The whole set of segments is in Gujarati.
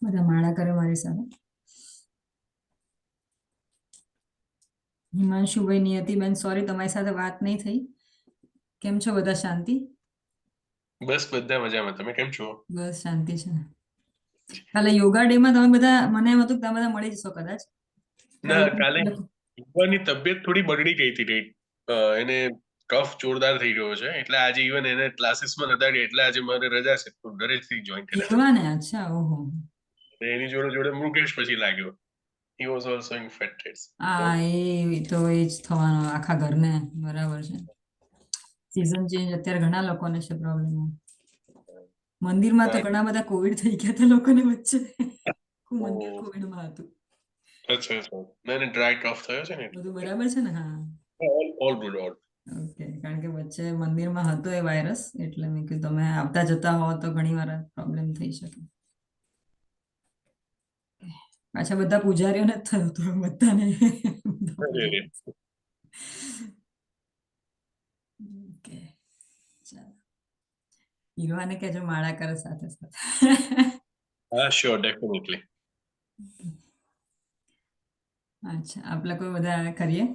બધા માળા કરે મારી સાથે. હિમાંશુભાઈ, નિયતિબેન, સોરી તમારી સાથે વાત નહીં થઈ. કેમ છો બધા? શાંતિ? બસ બધા મજામાં. તમે કેમ છો? બસ શાંતિ છે. કાલે યોગા ડે માં તમે બધા, મને એમ હતું કે તમે બધા મળી જશો કદાચ. ના, કાલે યુવાની તબિયત થોડી બગડી ગઈ હતી. એને કફ જોરદાર થઈ ગયો છે, એટલે આજે ઇવન એને ક્લાસીસમાં નતા ગયા, એટલે આજે મારે રજા છે, તો ઘરેથી જોઈન કર્યા. યુવાને? અચ્છા, ઓહો. એની જોડે જોડે મુકેશ પછી લાગ્યો. He was also infected. હા, એ તો એ જ થવાનું આખા ઘરને. બરાબર છે. સીઝન ચેન્જ અત્યારે ઘણા લોકોને છે પ્રોબ્લેમ. મંદિરમાં તો ઘણા બધા કોવિડ થઈ ગયા હતા લોકોને વચ્ચે. મંદિર કોવિડમાં હતું. અચ્છા અચ્છા. મને ડ્રાય કફ થયો છે ને. બધું બરાબર છે ને? હા, ઓલ ગુડ. ઓકે. કારણ કે વચ્ચે મંદિરમાં હતો એ વાયરસ, એટલે મેં કીધું તમે આવતા જતા હો તો ઘણી વાર પ્રોબ્લેમ થઈ શકે. પાછા બધા પૂજારીઓને જ થયું હતું બધાને. ઓકે, ચાલો. હીરોને કહેજો માળા કરે સાથે સાથે. હા, શ્યોર, ડેફિનેટલી. અચ્છા, આપણે કોઈ બધા કરીએ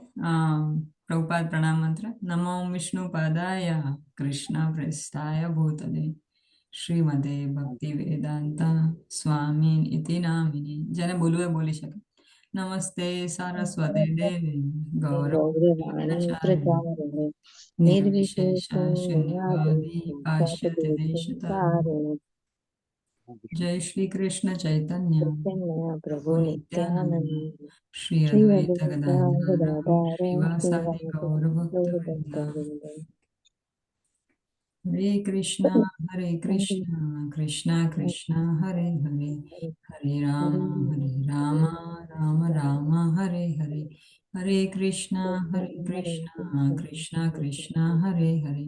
પ્રભુપાદ પ્રણામ મંત્ર. નમો વિષ્ણુ પાદાય કૃષ્ણ પ્રેષ્ઠાય ભૂતલે શ્રીમદે ભક્તિ વેદાંત સ્વામી ઇતિ નામિની. જેને બોલવું એ બોલી શકે. નમસ્તે સરસ્વતી દેવી ગૌરવાણી નિર્વિશેષ શૂન્યવાદી પાશ્યતિ દેશતારિણી. જય શ્રી કૃષ્ણ ચૈતન્ય પ્રભુ નિત્યાનંદ શ્રી અદ્વૈત ગદાધર શ્રીવાસાદિ ગૌર ભક્તવૃંદ. હરે કૃષ્ણ કૃષ્ણ કૃષ્ણ હરે હરે, હરે રામ રામ રામ હરે હરે. હરે કૃષ્ણ કૃષ્ણ કૃષ્ણ હરે હરે,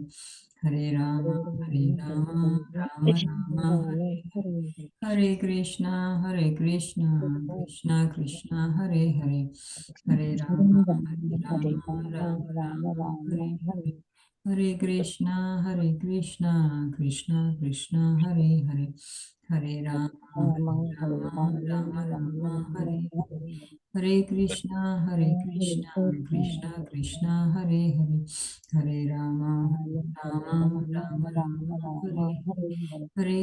હરે રામ રામ રામ હરે હરે. હરે કૃષ્ણ કૃષ્ણ કૃષ્ણ હરે હરે, હરે રામ રામ રામ હરે હરે. હરે કૃષ્ણ કૃષ્ણ કૃષ્ણ હરે હરે, હરે રામ રામ હરે હરે. હરે કૃષ્ણ કૃષ્ણ કૃષ્ણ હરે હરે, હરે રામ રામ હરે હરે. હરે કૃષ્ણ કૃષ્ણ કૃષ્ણ હરે હરે, હરે રામ રામ હરે હરે. હરે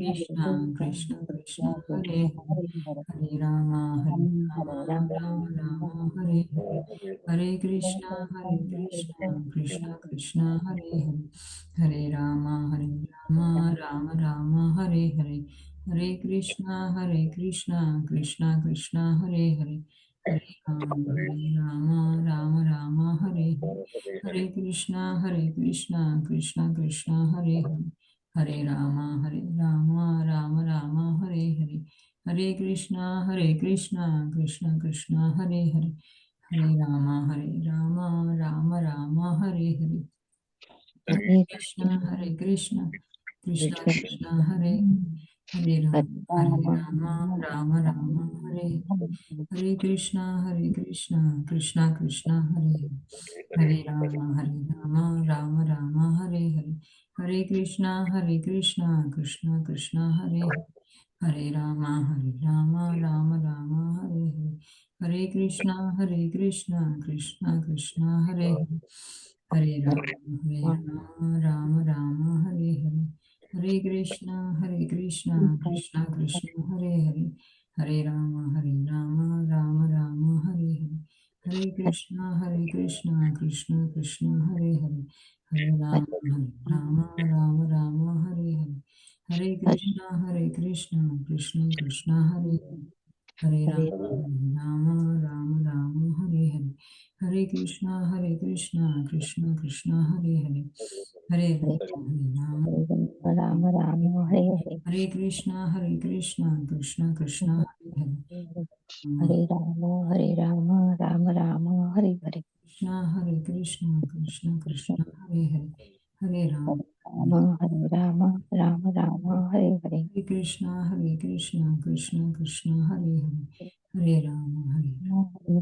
કૃષ્ણ કૃષ્ણ કૃષ્ણ હરે હરે, હરે રામ રામ રામ હરે હરે. હરે કૃષ્ણ કૃષ્ણ કૃષ્ણ હરે હરે, હરે રામ રામ રામ હરે હરે. હરે કૃષ્ણ કૃષ્ણ કૃષ્ણ હરે હરે, હરે રામ રામ રામ હરે હરે. હરે કૃષ્ણ કૃષ્ણ કૃષ્ણ હરે હરે, હરે રામ રામ રામ હરે હરે. હરે કૃષ્ણ કૃષ્ણ કૃષ્ણ હરે હરે, રામ રામ રામ હરે હરે. હરે કૃષ્ણ કૃષ્ણ કૃષ્ણ હરે હરે, હરે રામ રામ રામ હરે હરે. હરે કૃષ્ણ કૃષ્ણ કૃષ્ણ હરે હરે, રામ રામ રામ હરે હરે. હરે કૃષ્ણ કૃષ્ણ કૃષ્ણ હરે હરે, હરે રામ રામ રામ હરે હરે. હરે કૃષ્ણ કૃષ્ણ કૃષ્ણ હરે હરે, હરે રામ રામ રામ હરે હરે. હરે કૃષ્ણ કૃષ્ણ કૃષ્ણ હરે હરે, હરે રામ રામ રામ હરે હરે. હરે કૃષ્ણ કૃષ્ણ કૃષ્ણ હરે હરે, હરે રામ રામ રામ હરે હરે. હરે કૃષ્ણ કૃષ્ણ કૃષ્ણ હરે હરે, હરે રામ રામ રામ હરે હરે. હરે કૃષ્ણ કૃષ્ણ કૃષ્ણ હરે હરે, હરે રામ રામ રામ હરે હરે. કૃષ્ણ કૃષ્ણ કૃષ્ણ હરે હરે, હરે રામ હરે રામ રામ રામ હરે હરે. હરે કૃષ્ણ કૃષ્ણ કૃષ્ણ હરે હરે, હરે રામ હરે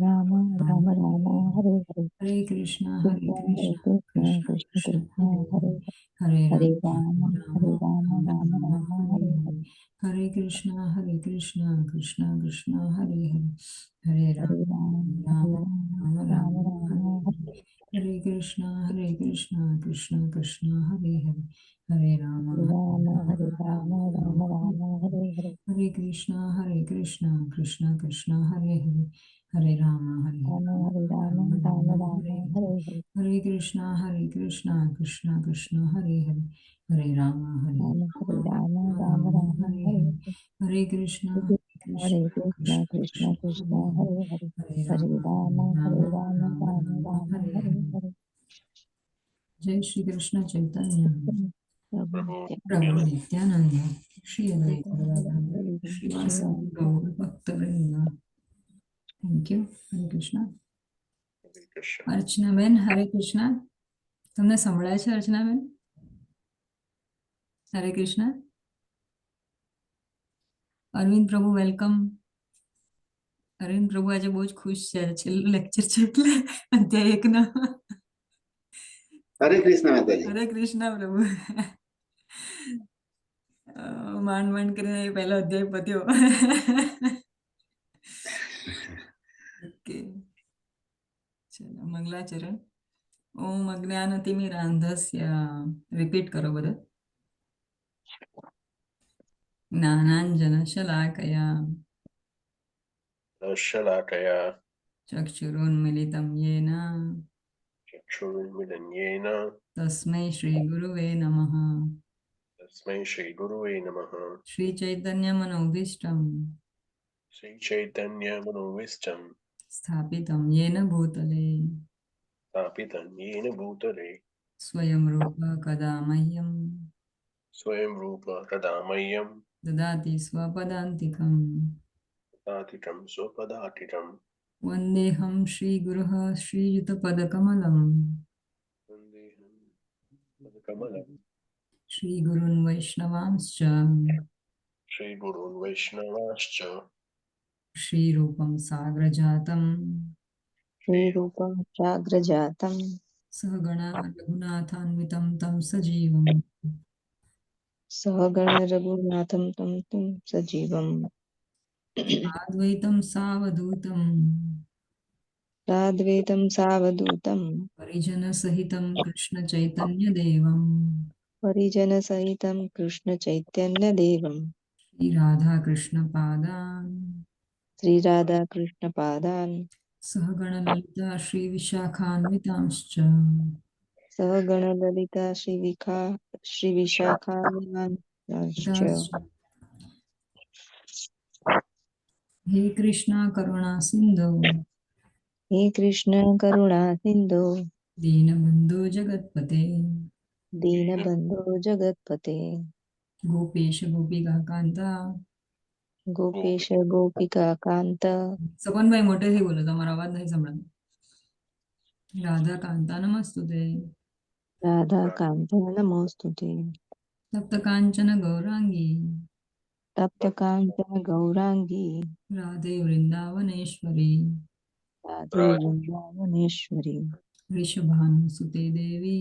રામ રામ રામ હરે હરે. હરે કૃષ્ણ કૃષ્ણ કૃષ્ણ કૃષ્ણ કૃષ્ણ કૃષ્ણ હરે હરે હરે, હરે હરે રામ રામ રામ રામ હરે હરે. હરે Hare Krishna, Krishna Krishna, Hare Hare, Hare Hare Rama, Rama, Rama Hare Rama, Rama, Rama Rama Hare Rama, Hare. Hare Krishna, Krishna Krishna, Hare Hare, Hare Rama, Hare Rama, Hare Rama Rama, Rama, Rama Hare Rama, Hare. Hare Hare. Hare Krishna, Krishna Hare Hare, Hare Rama, Rama, Hare Rama, Rama Rama Rama, Hare Rama, Hare. Hare Hare. Hare Krishna, Krishna Hare Hare, Hare Rama, Rama, Hare Rama, Rama Rama Rama, Rama, Hare Hare Hare. Hare. Hare Krishna, Hare Krishna, Krishna Krishna Krishna, Hare Hare, Hare Hare. Hare Hare Rama, Rama, Hare Rama, Rama Rama Rama, Rama, Hare Hare Hare. Hare. जय श्री कृष्ण चैतन्य प्रभु प्रभु प्रभु नित्यानंद श्री अद्वैत नित्यानंद, गदाधर हरे श्रीवासदि श्रीवास गौर भक्तवृंद थैंक यू हरे कृष्ण હરે કૃષ્ણ. અર્ચનાબેન હરે કૃષ્ણ તમને સંભળાય છે અર્ચનાબેન હરે કૃષ્ણ અરવિંદ પ્રભુ વેલકમ અરવિંદ પ્રભુ આજે બહુ જ ખુશ છે છેલ્લું લેક્ચર છે એટલે અધ્યાય 1 નો हरे कृष्ण माता जी। હરે કૃષ્ણ પ્રભુ માંડ માંડ કરીને પહેલો અધ્યાય પત્યો ઓકે ચલો મંગલાચરણ ઓમ અજ્ઞાનતિમિરાંધસ્ય રિપીટ કરો બધા જ્ઞાનાંજનશલાકયા શલાકયા ચક્ષુરુન્મિલિतं येन ચક્ષુરુન્મિલન્યેન તસ્मै શ્રીગુરુવે નમઃ તસ્मै શ્રીગુરુવે નમઃ. શ્રીચૈતન્યમનોભીષ્ટં શ્રીચૈતન્યમનોભીષ્ટં સ્થાપિतं येन भूतले સ્થાપિतं येन ભૂતલે स्वयं रूप कदा मह्यं સ્વયં રૂપ તદા મહ્યં ददाति स्वपदान्तिकं તથાતિકં સ્વપદાતિકં वन्देऽहं श्रीगुरुः श्रीयुतपदकमलं વંદેહં પદકમલં श्रीगुरून् वैष्णवांश्च શ્રીગુરૂन् વૈષ્ણવાશ્ચ श्रीरूपं साग्रजातं श्रीरूपं चाग्रजातं सहगणा रघुनाथान्वितं तं सजीवम् सहगण रघुनाथं तं सजीवम् साद्वैतं सावधूतं साद्वैतं सावधूतं परिजनसहितं कृष्णचैतन्यदेवं परिजनसहितं कृष्णचैतन्यदेवं श्रीराधाकृष्णपादान् श्रीराधाकृष्णपादान् सहगणललिता श्रीविशाखान्वितांश्च सहगणललिता श्रीविशाखान्वितांश्च ताश्च। हे कृष्णा करुणा सिन्धो हे कृष्ण करुणा सिन्धो दीनबन्धो जगत्पते दीनबन्धो जगत्पते गोपेश गोपिकान्ता गोपेश गोपिका कांत સપનભાઈ મોટેથી બોલો તમારો અવાજ નહીં સંભળાતો રાધા કાંતા નમસ્તુતે राधा कांत नमोस्तुते તપ્ત કાંચન ગૌરાંગી तप्त कांचन गौरांगी રાધે વૃંદાવનેશ્વરી राधे वृंदावनेश्वरी વૃષભાનુસુતે દેવી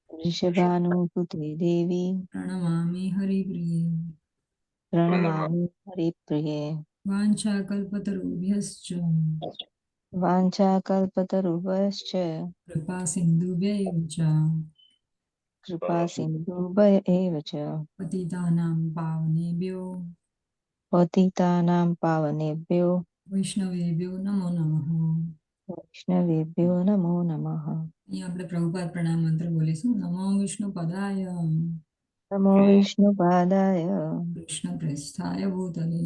ऋषभानुसुते देवी પ્રણમામિ હરિપ્રિયે प्रणमामि हरिप्रिये વાંછાકલ્પતરુભ્યશ્ચ वाञ्छाकल्पतरुभ्यश्च કૃપા સિંધુભ્યૈવ ચ कृपा सिन्धुभ्य एव च પતિતાનાં પાવનેભ્યો पतितानां पावनेभ्यो વૈષ્ણવેભ્યો નમો નમઃ वैष्णवेभ्यो नमो नमः અહીંયા આપણે પ્રભુપાદ પ્રણામ મંત્ર બોલીશું નમો વિષ્ણુ પદાય नमो विष्णुपादाय કૃષ્ણ પ્રેષ્ઠાય ભૂતલે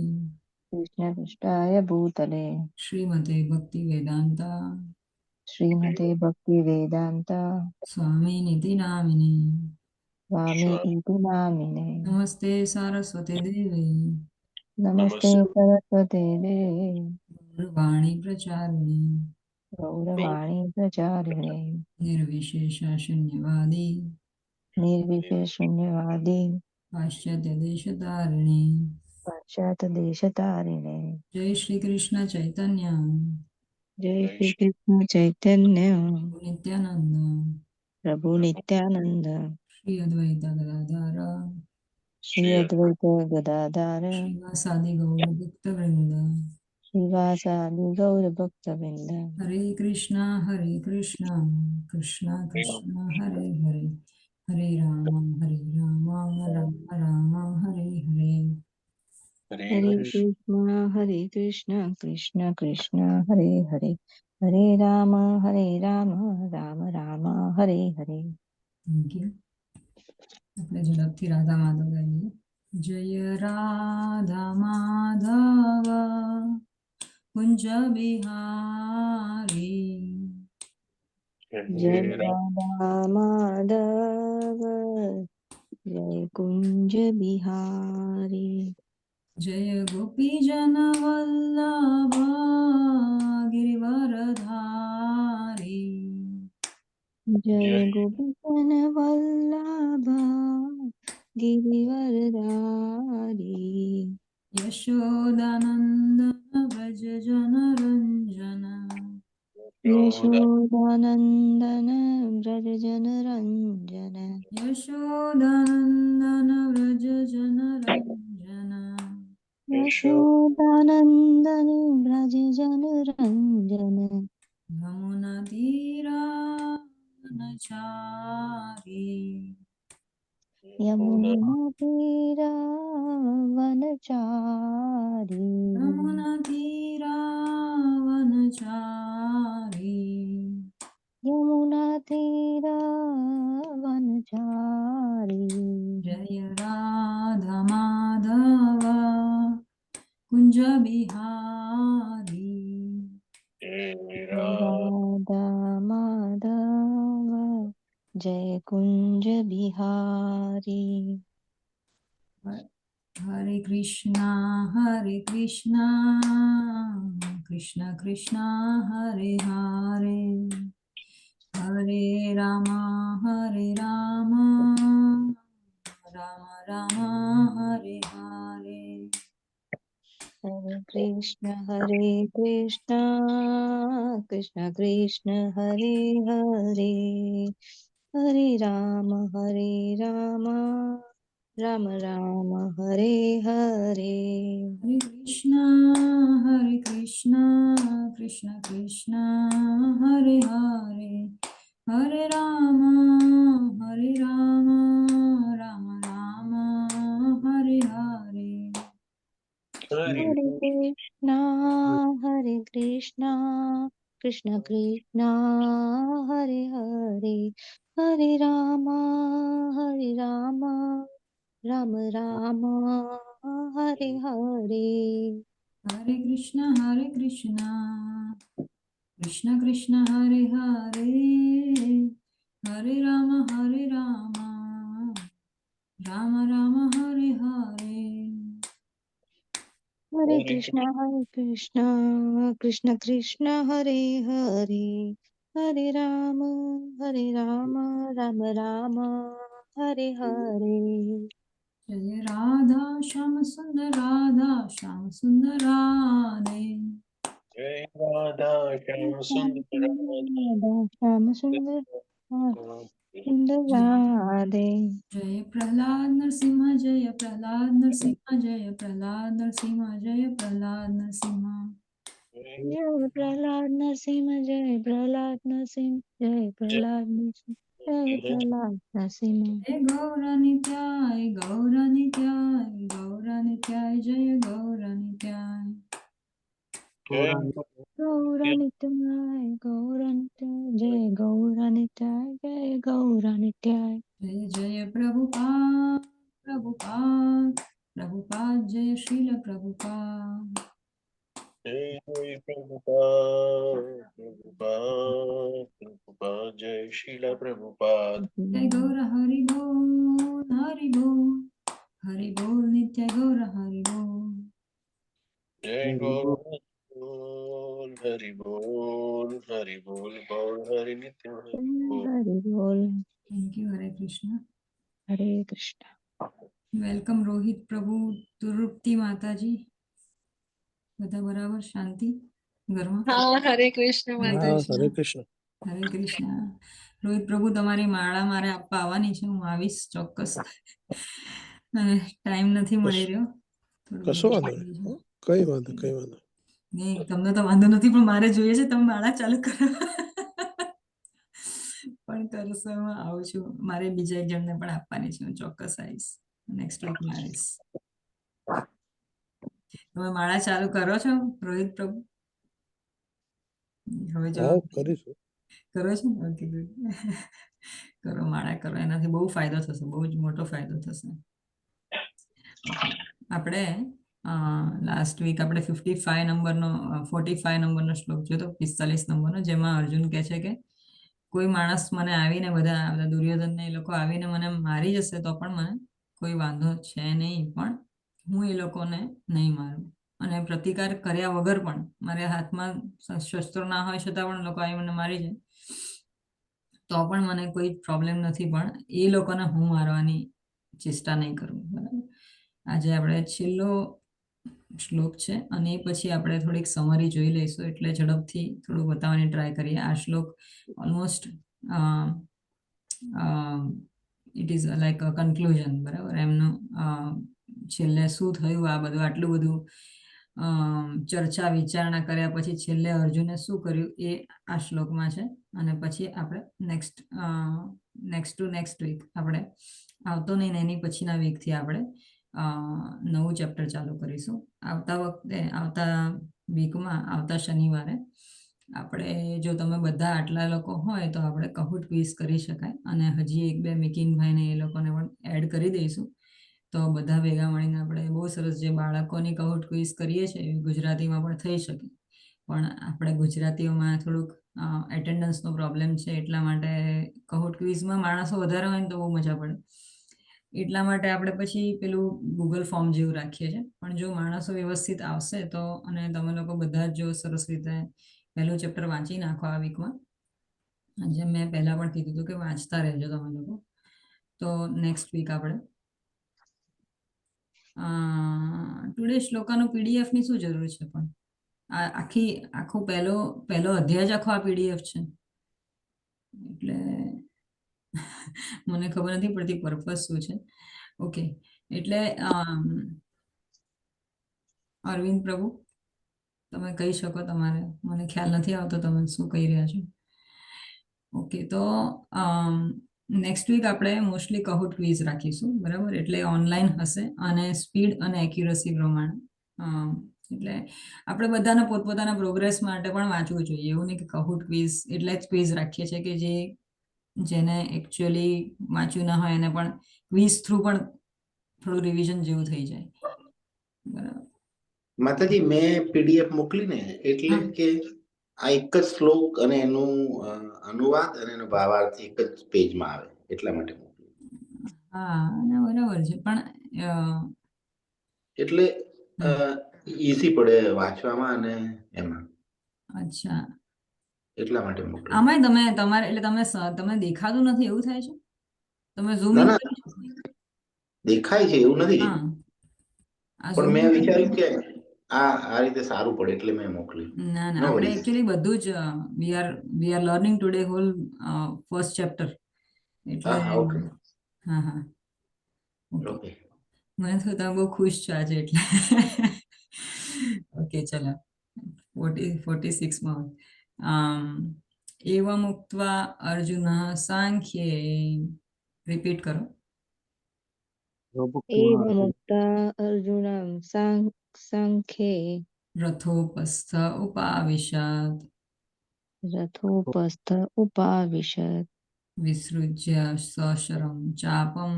कृष्णपृष्ठाय भूतले શ્રીમતે ભક્તિ વેદાંતા श्रीमते भक्तिवेदान्त સ્વામી નિધિ નામિની स्वामी इति नामिने નમસ્તે સારસ્વતે દેવે नमस्ते सरस्वते देवे ગૌરવાણી પ્રચારિણે गौरवाणी प्रचारिणे નિર્વિશેષ શૂન્યવાદી निर्विशेषण्यवादी પાશ્ચાત્ય દેશતારિણે पाश्चात्यदेशतारिणे જય શ્રી કૃષ્ણ ચૈતન્ય जय श्री कृष्ण चैतन्य નિત્યાનંદ प्रभु नित्यानंद શ્રી અદ્વૈત ગદાધર શ્રી અદ્વૈત ગદાધર શ્રીવાસાદિ ગૌર ભક્ત વૃંદ. શ્રીવાસાદિ ગૌર ભક્ત વૃંદ. હરે કૃષ્ણ કૃષ્ણ કૃષ્ણ હરે હરે, હરે રામ રામ રામ હરે હરે. હરે હરે કૃષ્ણ. કૃષ્ણ કૃષ્ણ કૃષ્ણ હરે હરે, હરે રામ રામ રામ હરે હરે. Thank you. આપણે ઝડપથી રાધા માધવ ગાઈએ. જય રાધા માધવ કુંજ બિહારી, જય હરે રામ. રાધા માધવ જય કુંજ બિહારી. જય ગોપીજન વલ્લભ ગિરિવરધારી, જય ગોપીજન વલ્લભ ગિરિવરધારી. યશોદાનંદન વ્રજ જનરંજન, યશોદાનંદન વ્રજ જનરંજન. યશોદાનંદન વ્રજ જનરંજન, યશોદાનંદન વ્રજ જનરંજન. યમુના તીરાવનચારી, યમુના તીરાવનચારી. યમુના તીરાવનચારી, યમુના તીરાવનચારી. જય રાધા માધવ કુંજ બિહારી, જય રામ. રાધા માધવ જય કુંજ બિહારી. હરે કૃષ્ણ કૃષ્ણ કૃષ્ણ હરે હરે, હરે રામ રામ રામ હરે હરે. હરે કૃષ્ણ કૃષ્ણ કૃષ્ણ હરે હરે, હરે રામ રામ રામ હરે હરે. હરે કૃષ્ણ કૃષ્ણ કૃષ્ણ હરે હરે, હરે રામ રામ રામ હરે હરે. હરે હરે કૃષ્ણ કૃષ્ણ કૃષ્ણ હરે હરે, હરે રામ રામ રામ હરે હરે. હરે કૃષ્ણ કૃષ્ણ કૃષ્ણ હરે હરે, હરે રામ રામ હરે હરે. હરે કૃષ્ણ કૃષ્ણ કૃષ્ણ હરે હરે, હરે રામ રામ હરે હરે. જય રાધા શ્યામ સુંદર રાધે, જય રાધા શ્યામ સુંદર શ્યામ સુંદર સુંદર રાધે. જય પ્રહલાદ નરસિંહ જય પ્રહલાદ નરસિંહ જય પ્રહલાદ નરસિંહ જય પ્રહલાદ નરસિંહ. જય પ્રહલાદ નરસિંહ જય પ્રહલાદ નરસિંહ જય પ્રહલાદ નરસિંહ જય પ્રહલાદ નરસિંહ. હે ગૌર નિત્યાય ગૌર નિત્યાય ગૌર નિત્યાય જય ગૌર નિત્યાય. ગૌરનિત્યાય ગૌરનિત્યાય જય ગૌરનિત્યાય જય ગૌરનિત્યાય. જય જય પ્રભુપાદ પ્રભુપાદ પ્રભુપાદ જય શ્રીલ પ્રભુપાદ. પ્રભુપાદ જય શીલા પ્રભુપાદ. જય ગૌર હરિ બોલ હરિ બોલ નિત્ય ગૌર હરિ બોલ. જય ગૌર હરિ બોલ હરિ બોલ ગૌર હરિ નિત્ય હરિ બોલ. હરે બોલ. Thank you. Hare Krishna. Hare Krishna. Welcome Rohit પ્રભુ, તૃપ્તિ માતાજી. બધા બરાબર? શાંતિ ઘરમાં? હા, હરે કૃષ્ણ હરે માતાજી. હરે કૃષ્ણ. હરે કૃષ્ણ. રોહિત પ્રભુ, તમારી માળા મારે આપવા આવવાની છે, હું આવીશ ચોક્કસ. ટાઈમ નથી મળી રહ્યો. થોડું કશો busy વાંધો થઈ નહીં. ગયું. કઈ વાંધો કઈ વાંધો. નહીં, તમને તો વાંધો નથી, પણ મારે જોઈએ છે તમે માળા ચાલુ કરો. પણ કરશો, હું આવું છું. મારે બીજા એક જણને પણ આપવાની છે, હું ચોક્કસ આવીશ. નેક્સ્ટ વીક માં આવીશ. તમે માળા ચાલુ કરો છો, રોહિત પ્રભુ? હવે હા જવાબ કરીશું. કરો છો? Okay, good. કરો, માળા કરો, એનાથી બહુ ફાયદો થશે, બહુ જ મોટો ફાયદો થશે. આપણે લાસ્ટ વીક આપણે 55 નંબરનો 45 નંબરનો શ્લોક જોયો તો, 45 નંબરનો, જેમાં અર્જુન કહે છે કે કોઈ માણસ મને આવીને બધા દુર્યોધન ને એ લોકો આવીને મને મારી જશે તો પણ મને કોઈ વાંધો છે નહીં, પણ હું એ લોકોને નહીં મારું. અને પ્રતિકાર કર્યા વગર પણ મારા હાથમાં શસ્ત્રો ના હોય છતાં પણ લોકો આવી મને મારી જાય તો પણ મને કોઈ પ્રોબ્લેમ નથી, પણ એ લોકોને હું મારવાની ચેષ્ટા નહીં કરું. બરાબર. આજે આપણે છેલ્લો શ્લોક છે અને એ પછી આપણે થોડીક સમરી જોઈ લઈશું, એટલે ઝડપથી થોડું બતાવવાની ટ્રાય કરીએ. આ શ્લોક almost it is like a conclusion. બરાબર. એમનું છેલ્લે શું થયું, આ બધું આટલું બધું ચર્ચા વિચારણા કર્યા પછી છેલ્લે અર્જુને શું કર્યું એ આ શ્લોકમાં છે. અને પછી આપણે નેક્સ્ટ વીક આપણે આવતો નહીં ને એની પછીના વીકથી આપણે નવું ચેપ્ટર ચાલુ કરીશું. આવતા વીકમાં આવતા શનિવારે આપણે, જો તમે બધા આટલા લોકો હોય તો આપણે કહુટ ક્વિઝ કરી શકાય, અને હજી એક બે મિકિનભાઈને એ લોકોને પણ એડ કરી દઈશું. તો બધા ભેગા મળીને આપણે બહુ સરસ જે બાળકોની કહુટ ક્વિઝ કરીએ છીએ એવી ગુજરાતીમાં પણ થઈ શકે. પણ આપણે ગુજરાતીઓમાં થોડુંક એટેન્ડન્સનો પ્રોબ્લેમ છે, એટલા માટે કહુટ ક્વિઝમાં માણસો વધારે હોય ને તો બહુ મજા પડે. એટલા માટે આપણે પછી પેલું ગૂગલ ફોર્મ જેવું રાખીએ છીએ. પણ જો માણસો વ્યવસ્થિત આવશે તો, અને તમે લોકો બધા જ જો સરસ રીતે પહેલું ચેપ્ટર વાંચી નાખો આ વીકમાં, જેમ મેં પહેલા પણ કીધું હતું કે વાંચતા રહેજો તમે લોકો, તો નેક્સ્ટ વીક આપણે ટુડે શ્લોકાનું પીડીએફ ની શું જરૂર છે? પણ આખો પહેલો અધ્યાય જ આખો આ પીડીએફ છે, એટલે મને ખબર નથી પડતી પર્પઝ શું છે. ઓકે, એટલે અરવિંદ પ્રભુ તમે કહી શકો, તમારે, મને ખ્યાલ નથી આવતો તમે શું કહી રહ્યા છો. ઓકે, તો નેક્સ્ટ વીક આપણે મોસ્ટલી કહુટ ક્વિઝ રાખીશું. બરાબર. એટલે ઓનલાઈન હશે અને સ્પીડ અને એક્યુરસી પ્રમાણે, એટલે આપણે બધાને પોતપોતાના પ્રોગ્રેસ માટે પણ વાંચવું જોઈએ. એવું નહીં કે કહુટ ક્વિઝ એટલે જ ક્વિઝ રાખીએ છીએ કે જેને એકચ્યુઅલી વાંચ્યું ના હોય એને પણ ક્વિઝ થ્રુ પણ થોડું રિવિઝન જેવું થઈ જાય. બરાબર. માતાજી, મેં પીડીએફ મોકલી ને, એટલે કે આ એક જ શ્લોક અને એનું અનુવાદ અને એનો ભાવાર્થ એક જ પેજમાં આવે, એટલા માટે મોકલી. હા, બરાબર છે. પણ એટલે ઈઝી પડે વાંચવામાં અને એમાં, અચ્છા, એટલા માટે મોકલી. આમાંય તમારે એટલે તમે દેખાતું નથી એવું થાય છે? તમે ઝૂમ ના ઇન ના, કરી? દેખાય છે એવું નથી, હા, આ પણ ઝૂમ મેં ઇન વિચાર્યું કે આ રીતે સારું પડે એટલે મેં મોકલી. ના નો આપણે વરીઝ. એકચ્યુઅલી બધું જ we are learning today whole first chapter, એટલે હા, ઓકે હા ઓકે. ઓકે. મને તો તમે બહુ ખુશ છો આજે એટલે. ઓકે, ચલો 46માં એવમ ઉક્ત્વા અર્જુન સાંખ્યે, રિપીટ કરો. एवमुक्ता अर्जुनं साङ्ख्ये રથોપસ્થ ઉપાવિશત रथोपस्थ उपाविशत् વિસૃજ્ય સશરમ ચાપમ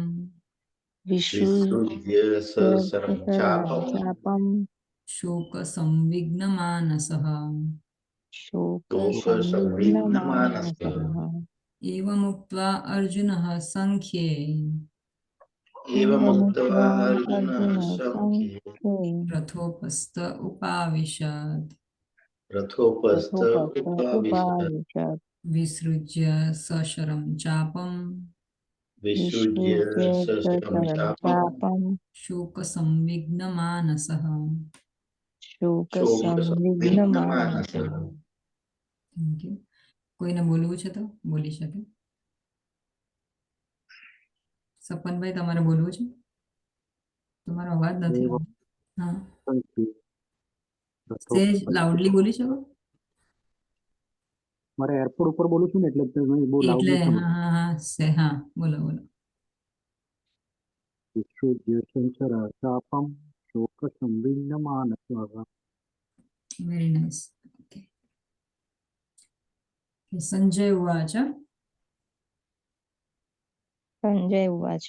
વિસૃજ્ય સહસ્રમ ચાપમ चापं શોક સંવિઘ્ન માનસઃ શોકસંવિઘ્નમાનસઃ એવમુક્ત્વા અર્જુનઃ સંખ્યે એવમુક્ત્વા एवमुक्त्वा અર્જુનઃ अर्जुनः સંખ્યે सङ्ख्ये રથોપસ્થ ઉપાવિશત રથોપસ્થ रथोपस्थ ઉપાવિશત उपाविशत् વિસૃજ્ય સશરમ ચાપમ વિસૃજ્ય विसृज्य સહસ્રમ सशरं ચાપમ चापं શોક સંવિઘ્ન માનસઃ. શોકસંવિઘ્નમાનસઃ. Thank you. કોઈને બોલવું છે તો બોલી શકે. સપનભાઈ, તમારે બોલવું છે? તમારો અવાજ નથી એ આવતો. હા, વખતે સહેજ લાઉડલી બોલી શકો? મારે એરપોર્ટ ઉપર બોલું છું ને એટલે બહુ લાઉડ એટલે નથી હા હા હા હા, બોલો બોલો. વિશ્વજ્યસંચરાચાપમ શોક સંવિન્ન માનસઃ. Very nice. ઓકે. સંજય ઉવાચ. સંજય ઉવાચ.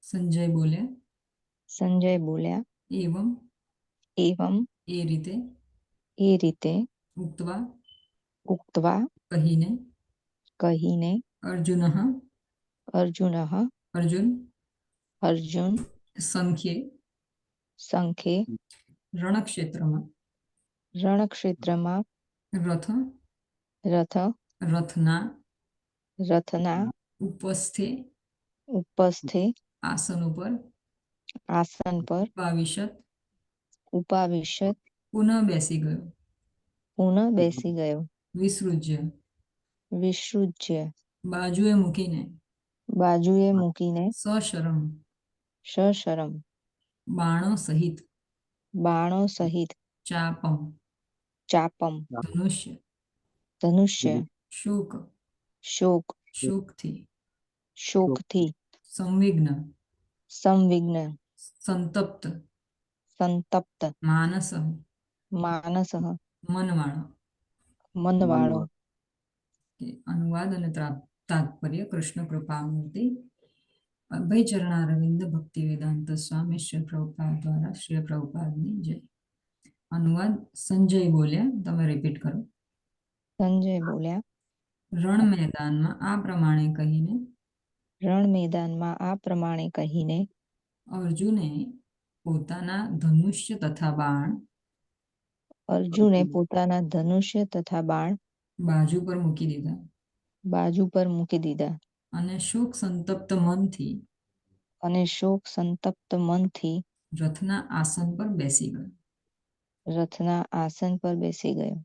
સંજય બોલ્યા. સંજય બોલ્યા. એવમ, એવમ, એ રીતે, એ રીતે, ઉક્ત્વા, ઉક્ત્વા, કહીને, કહીને, અર્જુનઃ, અર્જુનઃ, અર્જુન, અર્જુન, સંખ્યે, સંખ્યે, રણક્ષેત્રમાં, રણક્ષેત્રમાં, રથ, રથ, રથના, રથના, ઉપસ્થે, ઉપસ્થે, આસન ઉપર, આસન પર, પાવિશત, ઉપાવિશત, પુનઃ બેસી ગયો, પુનઃ બેસી ગયો, વિસૃજ્ય, વિસૃજ્ય, બાજુએ મૂકીને, બાજુએ મૂકીને, સશરમ, સશરમ, બાણો સહિત, બાણો સહિત, ચાપમ, ચાપમ, ધનુષ્ય, ધનુષ્ય, શુક, શોક, શુકથી, શોકથી, સંવિઘ્ન, સંવિઘ્ન, સંતપ્ત, સંતપ્ત, માનસ, માનસઃ, મનવાળો. મનવાળો. અનુવાદ અને તાત્પર્ય. કૃષ્ણ કૃપામૂર્તિ અભયચરણારવિંદ ભક્તિ વેદાંત સ્વામી શ્રી પ્રભુપાદ દ્વારા શ્રી પ્રભુપાદની જય. અનુવાદ. સંજય બોલ્યા. તમે રિપીટ કરો. સંજય બોલ્યા. રણ મેદાનમાં આ પ્રમાણે કહીને, રણ મેદાનમાં આ પ્રમાણે કહીને, અર્જુને પોતાના ધનુષ્ય તથા બાણ, અર્જુને પોતાના ધનુષ્ય તથા બાણ બાજુ પર મૂકી દીધા બાજુ પર મૂકી દીધા અને શોક સંતપ્ત મનથી, અને શોક સંતપ્ત મનથી રથના આસન પર બેસી ગયો. રથના આસન પર બેસી ગયો.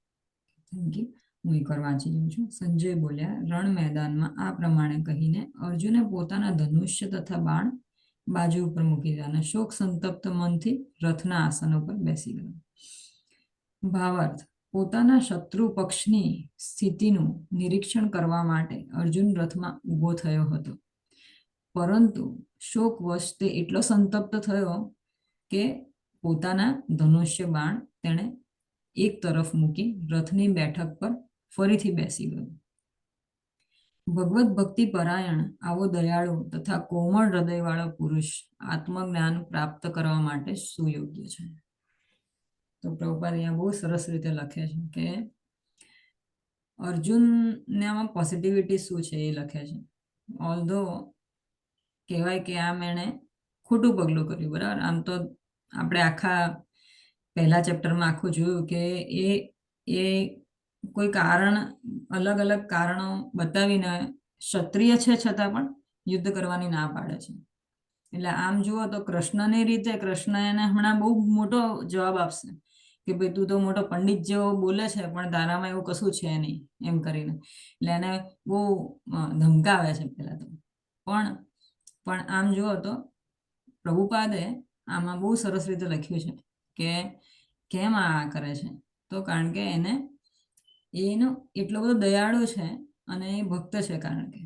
Thank you. હું એકવાર વાંચી લઉં છું. સંજય બોલ્યા. રણ મેદાનમાં આ પ્રમાણે કહીને અર્જુને પોતાના ધનુષ્ય તથા બાણ બાજુ ઉપર મૂકી દીધા અને શોક સંતપ્ત મનથી રથના આસન ઉપર બેસી ગયો. ભાવાર્થ. પોતાના શત્રુ પક્ષની સ્થિતિનું નિરીક્ષણ કરવા માટે અર્જુન રથમાં ઊભો થયો હતો, પરંતુ શોકવશ તે એટલો સંતપ્ત થયો કે પોતાના ધનુષ્ય બાણ તેણે એક તરફ મૂકી રથની બેઠક પર ફરીથી બેસી ગયો. ભગવત ભક્તિ પરાયણ આવો દયાળુ તથા કોમળ હૃદયવાળો પુરુષ આત્મજ્ઞાન પ્રાપ્ત કરવા માટે સુયોગ્ય છે. તો પ્રભુપાદ અહીંયા બહુ સરસ રીતે લખે છે કે અર્જુનને આમાં પોઝિટિવિટી શું છે એ લખે છે. ઓલ્ધો કહેવાય કે આમ એણે ખોટું પગલું કર્યું, બરાબર. આમ તો આપણે આખા પહેલા ચેપ્ટરમાં આખું જોયું કે એ કોઈ કારણ, અલગ અલગ કારણો બતાવીને ક્ષત્રિય છે છતાં પણ યુદ્ધ કરવાની ના પાડે છે. એટલે આમ જુઓ તો કૃષ્ણની રીતે કૃષ્ણ એને હમણાં બહુ મોટો જવાબ આપશે કે ભાઈ તું તો મોટો પંડિત જેવો બોલે છે પણ તારામાં એવું કશું છે નહીં, એમ કરીને. એટલે એને બહુ ધમકાવે છે પેલા તો. પણ આમ જુઓ તો પ્રભુપાદે આમાં બહુ સરસ રીતે લખ્યું છે કે કેમ આ કરે છે. તો કારણ કે એનો એટલો બધો દયાળુ છે અને એ ભક્ત છે. કારણ કે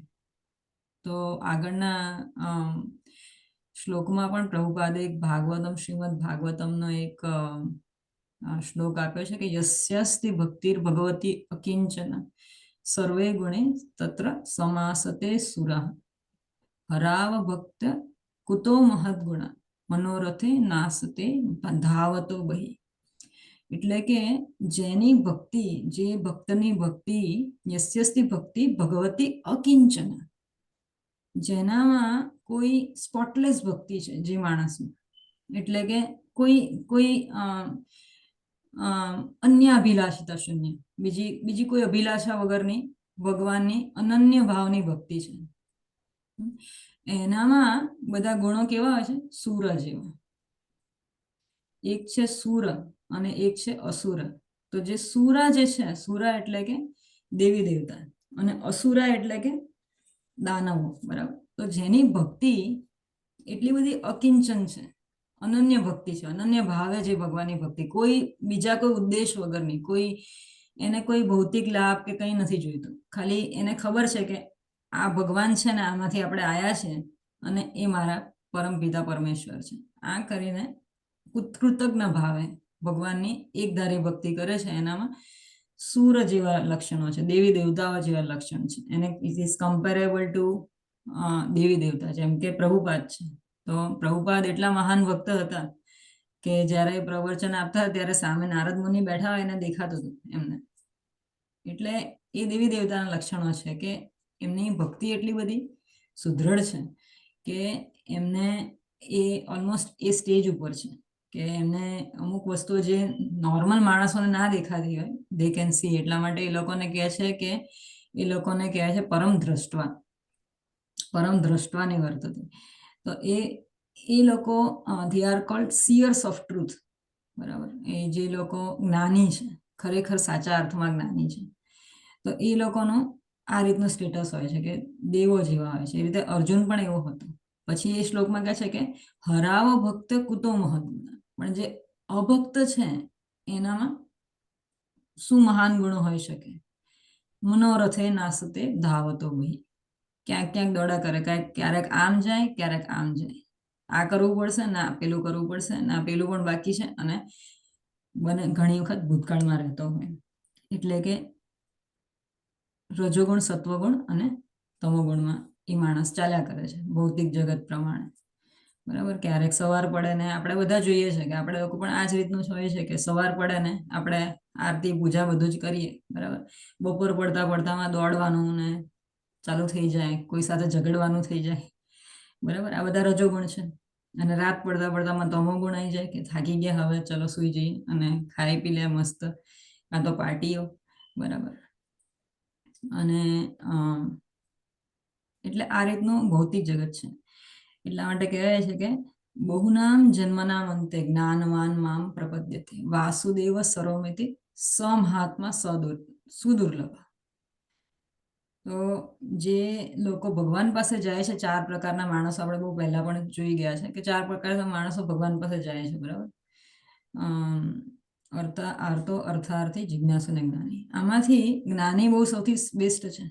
તો આગળના શ્લોકમાં પણ પ્રભુપાદે એક ભાગવતમ, શ્રીમદ ભાગવતમનો એક શ્લોક આપ્યો છે કે યસ્યાસ્તિ ભક્તિર ભગવતી અકિંચન સર્વે ગુણે તત્ર સમાસતે સુરઃ હરાવ ભક્ત કુતો મહદગુણ મનોરથે નાસતે ધાવતો બહી. એટલે કે જેની ભક્તિ, જે ભક્તની ભક્તિ, યસ્યસ્તિ ભક્તિ ભગવતી અકિંચન, જેનામાં કોઈ સ્પોટલેસ ભક્તિ છે જે માણસની, એટલે કે કોઈ અન્ય અભિલાષિતા શૂન્ય, બીજી કોઈ અભિલાષા વગરની ભગવાનની અનન્ય ભાવની ભક્તિ છે. એનામાં બધા ગુણો કેવા હોય છે? સૂર જેવા. એક છે સૂર અને એક છે અસુર. તો જે સૂરા જે છે, સૂરા એટલે કે દેવી દેવતા, અને અસુરા એટલે કે દાનવો, બરાબર. તો જેની ભક્તિ એટલી બધી અકિંચન છે, અનન્ય ભક્તિ છે, અનન્ય ભાવે છે ભગવાનની ભક્તિ, કોઈ બીજા કોઈ ઉદ્દેશ વગરની, કોઈ એને કોઈ ભૌતિક લાભ કે કંઈ નથી જોઈતું, ખાલી એને ખબર છે કે આ ભગવાન છે ને આમાંથી આપણે આયા છે અને એ મારા પરમ પિતા પરમેશ્વર છે. આ કરીને કૃતજ્ઞ ભાવે ભગવાનની એકધારી ભક્તિ કરે છે. એનામાં સૂર જેવા લક્ષણો છે, દેવી દેવતાઓ જેવા લક્ષણ છે. એને ઇટ ઇઝ કમ્પેરેબલ ટુ દેવી દેવતા, જેમ કે પ્રભુપાદ છે. તો પ્રભુપાદ એટલા મહાન ભક્ત હતા કે જ્યારે પ્રવચન આપતા ત્યારે સામે નારદ મુનિ બેઠા હોય એને દેખાતું હતું એમને. એટલે એ દેવી દેવતાના લક્ષણો છે કે એમની ભક્તિ એટલી બધી સુદૃઢ છે કે એમને એ ઓલમોસ્ટ એ સ્ટેજ ઉપર છે કે એમને અમુક વસ્તુઓ જે નોર્મલ માણસોને ના દેખાતી હોય દે કેન સી. એટલા માટે એ લોકોને કહે છે કે એ લોકોને કહેવાય છે પરમ દ્રષ્ટવા નિવર્તતે. તો એ લોકો they are called seers of truth, બરાબર. એ જે લોકો જ્ઞાની છે, ખરેખર સાચા અર્થમાં જ્ઞાની છે, તો એ લોકોનું આ રીતનું સ્ટેટસ હોય છે કે દેવો જેવા હોય છે. એ રીતે અર્જુન પણ એવો હતો. પછી એ શ્લોકમાં કહે છે કે હરાવો ભક્ત કુતો મહત્વ, પણ જે અભક્ત છે એનામાં શું મહાન ગુણો હોઈ શકે. મનોરથે નાસતે ધાવતો ભાઈ, ક્યાંક ક્યાંક દોડા કરે, ક્યારેક આમ જાય ક્યારેક આમ જાય, આ કરવું પડશે ના પેલું કરવું પડશે ના પેલું પણ બાકી છે, અને ઘણી વખત ભૂતકાળમાં રહેતો હોય. એટલે કે રજોગુણ, સત્વગુણ અને તમોગુણમાં એ માણસ ચાલ્યા કરે છે ભૌતિક જગત પ્રમાણે, બરાબર. ક્યારેક સવાર પડે ને આપણે બધા જોઈએ છે કે આપણે લોકો પણ આ જ રીતનું જ હોય છે કે સવાર પડે ને આપણે આરતી પૂજા બધું જ કરીએ, બરાબર. બપોર પડતામાં દોડવાનું ને ચાલુ થઈ જાય, કોઈ સાથે ઝઘડવાનું થઈ જાય, બરાબર. આ બધા રજોગુણ છે. અને રાત પડતામાં તમોગુણ આવી જાય કે થાકી ગયા હવે ચલો સુઈ જઈએ અને ખાઈ પી લે મસ્ત, કાં તો પાર્ટીઓ, બરાબર. અને એટલે આ રીતનું ભૌતિક જગત છે. એટલા માટે કહેવાય છે કે બહુનામ જન્મનામ અંતે જ્ઞાનવાન મામ પ્રપદ્યતે વાસુદેવ સર્વમિતિ સમહાત્મા સુદુર્લભ. તો જે લોકો ભગવાન પાસે જાય છે, 4 પ્રકારના માણસો આપણે બહુ પહેલા પણ જોઈ ગયા છે કે 4 પ્રકારના માણસો ભગવાન પાસે જાય છે, બરાબર. અર્થાર્થી, જિજ્ઞાસુ ને જ્ઞાની. આમાંથી જ્ઞાની બહુ સૌથી બેસ્ટ છે,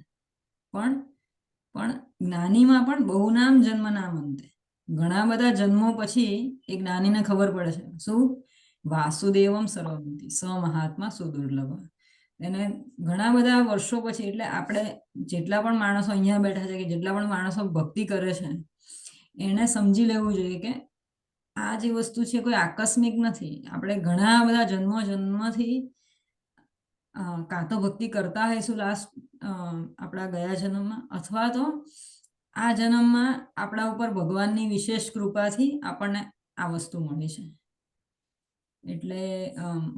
પણ જ્ઞાનીમાં પણ બહુનામ જન્મનામ અંતે ઘણા બધા જન્મો પછી એ જ્ઞાનીને ખબર પડે છે શું વાસુદેવમ સર્વમિતિ સમહાત્મા સુદુર્લભ. એને ઘણા બધા વર્ષો પછી, એટલે આપણે જેટલા પણ માણસો અહીંયા બેઠા છે કે જેટલા પણ માણસો ભક્તિ કરે છે એને સમજી લેવું જોઈએ કે આ જે વસ્તુ છે કોઈ આકસ્મિક નથી. આપણે ઘણા બધા જન્મથી કાં તો ભક્તિ કરતા હઈશું લાસ્ટ આપણા ગયા જન્મમાં, અથવા તો આ જન્મમાં આપણા ઉપર ભગવાનની વિશેષ કૃપાથી આપણને આ વસ્તુ મળી છે. એટલે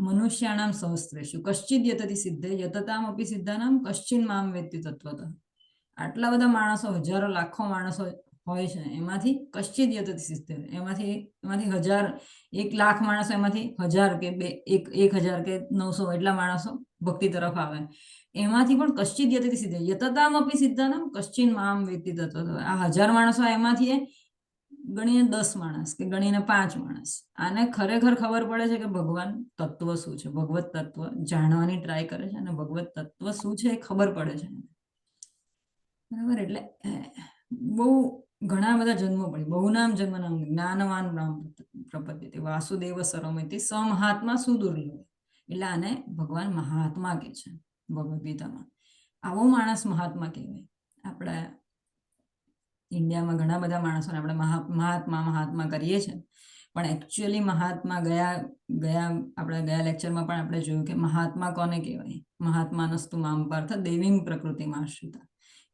મનુષ્યાણામ સહસ્ત્રેષુ કશ્ચિદ યતતિ સિદ્ધે યતતામ અપી સિદ્ધાનામ કશ્ચિન મામ વેત્તિ તત્વતઃ. આટલા બધા માણસો, હજારો લાખો માણસો હોય છે, એમાંથી કશ્ચિદ યતતિ સિદ્ધે, એમાંથી 1000 1,00,000 માણસો, એમાંથી 1000 કે 1000 કે 900 એટલા માણસો ભક્તિ તરફ આવે. એમાંથી પણ કશ્ચિદ યતતિ સિદ્ધે યતતામ અપી સિદ્ધાનામ કશ્ચિન મામ વેત્તિ તત્વતઃ. આ 1000 માણસો એમાંથી ગણીને 10 માણસ કે ગણીને 5 માણસ આને ખરેખર ખબર પડે છે કે ભગવાન તત્વ શું છે, ભગવત તત્વ જાણવાની ટ્રાય કરે છે અને ભગવત તત્વ શું છે એ ખબર પડે છે, બરાબર. એટલે બહુ ઘણા બધા જન્મો પડી. બહુનામ જન્મનામ જ્ઞાનવાન પ્રપદ્યતે વાસુદેવ સર્વમિતિ સમહાત્મા સુદુર્લભ. એટલે આને ભગવાન મહાત્મા કહે છે ભગવદ ગીતામાં. આવો માણસ મહાત્મા કહેવાય. આપણા ઇન્ડિયામાં ઘણા બધા માણસોને આપણે મહાત્મા કરીએ છીએ, પણ એકચ્યુઅલી મહાત્મા આપણા ગયા લેક્ચરમાં પણ આપણે જોયું કે મહાત્મા કોને કહેવાય. મહાત્માનસ્તુ મામ પાર્થ દેવીમ પ્રકૃતિમાં આશ્રિતા.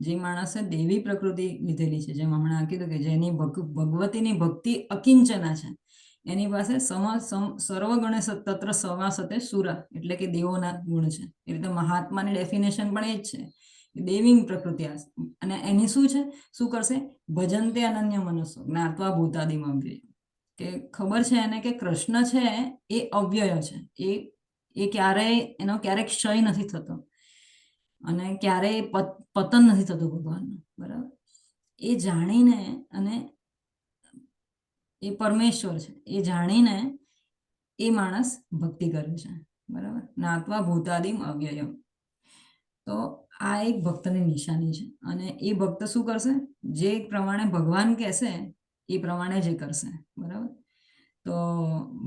જે માણસે દેવી પ્રકૃતિ લીધેલી છે, જેમ હમણાં કીધું કે જેની ભગવતીની ભક્તિ અકિંચના છે, એની પાસે સર્વગણે તત્ર સમાસતે સુરા, એટલે કે દેવોના ગુણ છે. એ રીતે મહાત્માની ડેફિનેશન પણ એ જ છે, દેવી પ્રકૃતિ. અને એની શું કરશે? ભજનતે અનન્ય મનસ્સો જ્ઞાત્વા ભૂતાદિમ અવ્યય. કે ખબર છે એને કે કૃષ્ણ છે એ અવ્યય છે, એ એનો ક્યારેય ક્ષય નથી થતો અને ક્યારેય પતન નથી થતું ભગવાનનું, બરાબર. એ જાણીને અને એ પરમેશ્વર છે એ જાણીને એ માણસ ભક્તિ કરે છે, બરાબર. નાત્વા ભૂતાદિમ અવ્યયમ. તો આ એક ભક્તની નિશાની છે. અને એ ભક્ત શું કરશે? જે પ્રમાણે ભગવાન કહેશે એ પ્રમાણે જ કરશે, બરાબર. તો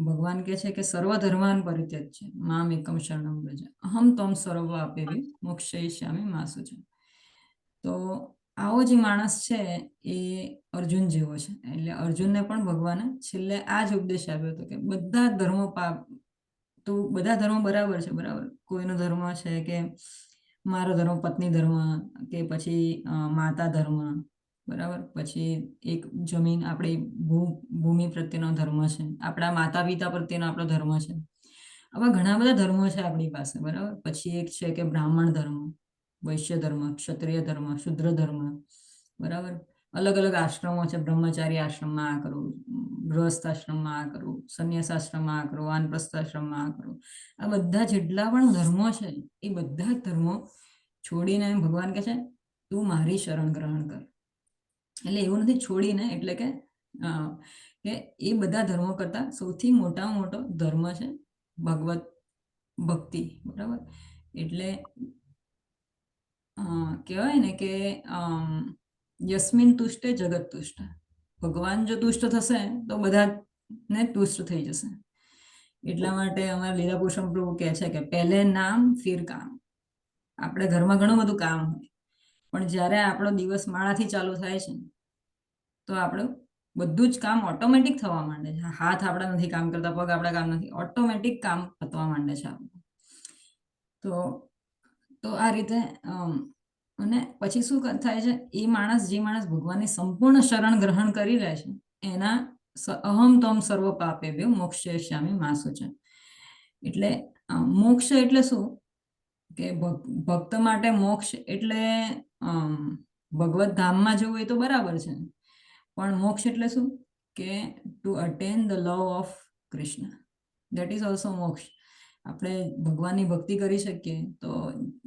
ભગવાન કહે છે કે સર્વ ધર્માન પરિત્યજ્ય મામ એકમ શરણમ વ્રજ અહમ ત્વમ સર્વ આપેવી મોક્ષયિષ્યામિ મા શુચિ. તો આવો જે માણસ છે એ અર્જુન જેવો છે. એટલે અર્જુનને પણ ભગવાને છેલ્લે આ જ ઉપદેશ આપ્યો હતો કે બધા ધર્મો તો બધા ધર્મો બરાબર છે, બરાબર. કોઈનો ધર્મ છે કે મારો ધર્મ પત્ની ધર્મ, કે પછી માતા ધર્મ, બરાબર. પછી એક જમીન આપણી ભૂમિ પ્રત્યેનો ધર્મ છે, આપણા માતા પિતા પ્રત્યેનો આપણો ધર્મ છે. આવા ઘણા બધા ધર્મો છે આપણી પાસે, બરાબર. પછી એક છે કે બ્રાહ્મણ ધર્મ, વૈશ્ય ધર્મ, ક્ષત્રિય ધર્મ, શુદ્ર ધર્મ, બરાબર. અલગ અલગ આશ્રમો છે. બ્રહ્મચારી આશ્રમમાં આ કરવું, ગૃહસ્થ આશ્રમમાં આ કરવું, સંન્યાસ આશ્રમમાં આ કરવું, વાનપ્રસ્થ આશ્રમમાં આ કરવું. આ બધા જેટલા પણ ધર્મો છે એ બધા જ ધર્મો છોડીને ભગવાન કહે છે તું મારી શરણ ગ્રહણ કર. એટલે એવું નથી છોડીને, એટલે કે એ બધા ધર્મો કરતા સૌથી મોટામાં મોટો ધર્મ છે ભગવત ભક્તિ, બરાબર. એટલે કહેવાય ને કે યસ્મિન તુષ્ટે જગત તુષ્ટ. ભગવાન જો તુષ્ટ થશે તો બધા ને તુષ્ટ થઈ જશે. એટલા માટે અમારા લીલા પુરુષોત્તમ પ્રભુ કહે છે કે પહેલે નામ ફિર કામ. આપણે ઘરમાં ઘણું બધું કામ હોય, પણ જ્યારે આપણો દિવસ માળાથી ચાલુ થાય છે તો આપણું બધું જ કામ ઓટોમેટિક થવા માંડે છે. હાથ આપણા નથી કામ કરતા, પગ આપણા કામ નથી, ઓટોમેટિક કામ થવા માંડે છે આપણું. તો આ રીતે અને પછી શું થાય છે? એ માણસ, જે માણસ ભગવાનની સંપૂર્ણ શરણ ગ્રહણ કરી લે છે એના અહમ તમ સર્વ પાપેભ્યો મોક્ષયિષ્યામિ મા શુચિ. એટલે મોક્ષ એટલે શું? કે ભક્ત માટે મોક્ષ એટલે ભગવત ધામમાં જવું એ તો બરાબર છે, પણ મોક્ષ એટલે શું? કે to attain the love of Krishna, that is also moksha. આપણે ભગવાનની ભક્તિ કરી શકીએ તો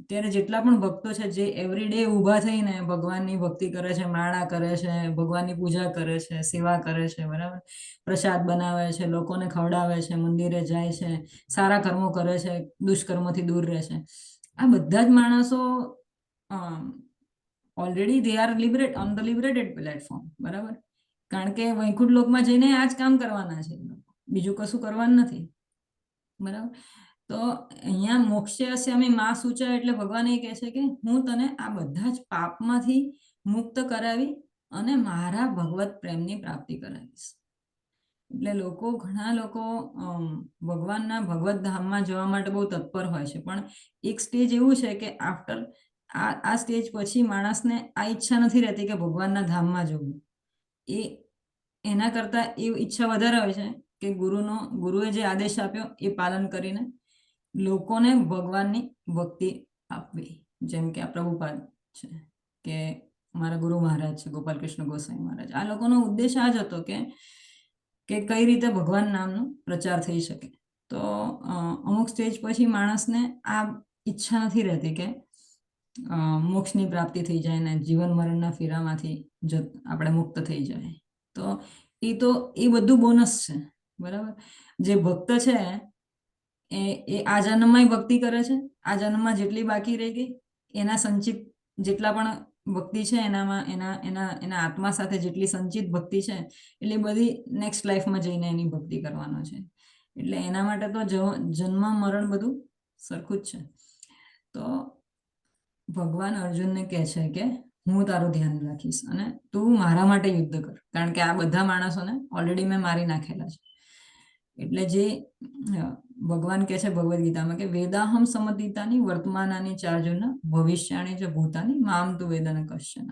ત્યારે જેટલા પણ ભક્તો છે જે એવરી ડે ઊભા થઈને ભગવાનની ભક્તિ કરે છે, માળા કરે છે, ભગવાનની પૂજા કરે છે, સેવા કરે છે, બરાબર. પ્રસાદ બનાવે છે, લોકોને ખવડાવે છે, મંદિરે જાય છે, સારા કર્મો કરે છે, દુષ્કર્મોથી દૂર રહે છે. આ બધા જ માણસો already they are on the liberated platform, બરાબર. કારણ કે વૈકુંઠ લોકમાં જઈને આ જ કામ કરવાના છે, બીજું કશું કરવાનું નથી, બરાબર. તો અહીંયા મોક્ષયિષ્યામિ મા શુચિ એટલે ભગવાન એ કહે છે કે હું તને આ બધા જ પાપમાંથી મુક્ત કરાવી અને મારા ભગવત પ્રેમની પ્રાપ્તિ કરાવીશ. એટલે ઘણા લોકો ભગવાનના ભગવત ધામમાં જવા માટે બહુ તત્પર હોય છે, પણ એક સ્ટેજ એવું છે કે આફ્ટર આ સ્ટેજ પછી માણસને આ ઈચ્છા નથી રહેતી કે ભગવાનના ધામમાં જવું. એના કરતા એ ઈચ્છા વધારે હોય છે કે ગુરુએ જે આદેશ આપ્યો એ પાલન કરીને લોકોને ભગવાનની ભક્તિ આપવી. જેમ કે આ પ્રભુપાદ છે, કે મારા ગુરુ મહારાજ છે ગોપાલ કૃષ્ણ ગોસ્વામી મહારાજ. આ લોકોનો ઉદ્દેશ આ જ હતો કે કઈ રીતે ભગવાન નામનો પ્રચાર થઈ શકે. તો અમુક સ્ટેજ પછી માણસને આ ઈચ્છા નથી રહેતી કે મોક્ષની પ્રાપ્તિ થઈ જાય ને જીવન મરણના ફેરામાંથી આપણે મુક્ત થઈ જાય. તો એ બધું બોનસ છે, બરાબર. જે ભક્ત છે એ આ જન્મમાં ભક્તિ કરે છે, આ જન્મમાં જેટલી બાકી રહી ગઈ એના સંચિત જેટલા પણ ભક્તિ છે એનામાં એના આત્મા સાથે જેટલી સંચિત ભક્તિ છે એટલે બધી નેક્સ્ટ લાઈફમાં જઈને એની ભક્તિ કરવાનો છે. એટલે એના માટે તો જન્મ મરણ બધું સરખું જ છે. તો ભગવાન અર્જુનને કહે છે કે હું તારું ધ્યાન રાખીશ અને તું મારા માટે યુદ્ધ કર, કારણ કે આ બધા માણસોને ઓલરેડી મેં મારી નાખેલા છે. એટલે જે ભગવાન કહે છે ભગવદ્ ગીતામાં કે વેદાહમ સમતીતાની વર્તમાનાની ચાર્જુન ભવિષ્યાણી છે ભૂતાની મામ તું વેદન કશ્યન.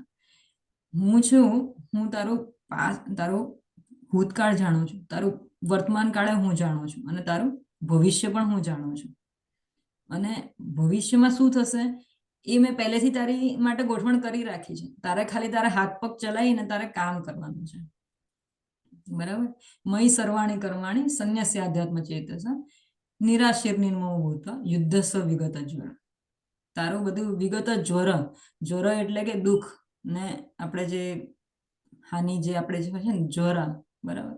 હું તારું ભૂતકાળ જાણું છું, તારું વર્તમાન કાળે હું જાણું છું અને તારું ભવિષ્ય પણ હું જાણું છું. અને ભવિષ્યમાં શું થશે એ મેં પહેલેથી તારી માટે ગોઠવણ કરી રાખી છે. તારે ખાલી તારા હાથ પગ ચલાવીને તારે કામ કરવાનું છે, બરાબર. મયી સર્વાણી કર્માણી સંન્યસ્ય આધ્યાત્મ ચેતસ નિરાશિર નિર્મમો ભૂત્વા યુદ્ધસ્વ વિગત જ્વર. તારું બધું વિગત જ્વર એટલે કે દુઃખ ને આપણે જે હાનિ જે આપણે જે છે ને જ્વર, બરાબર.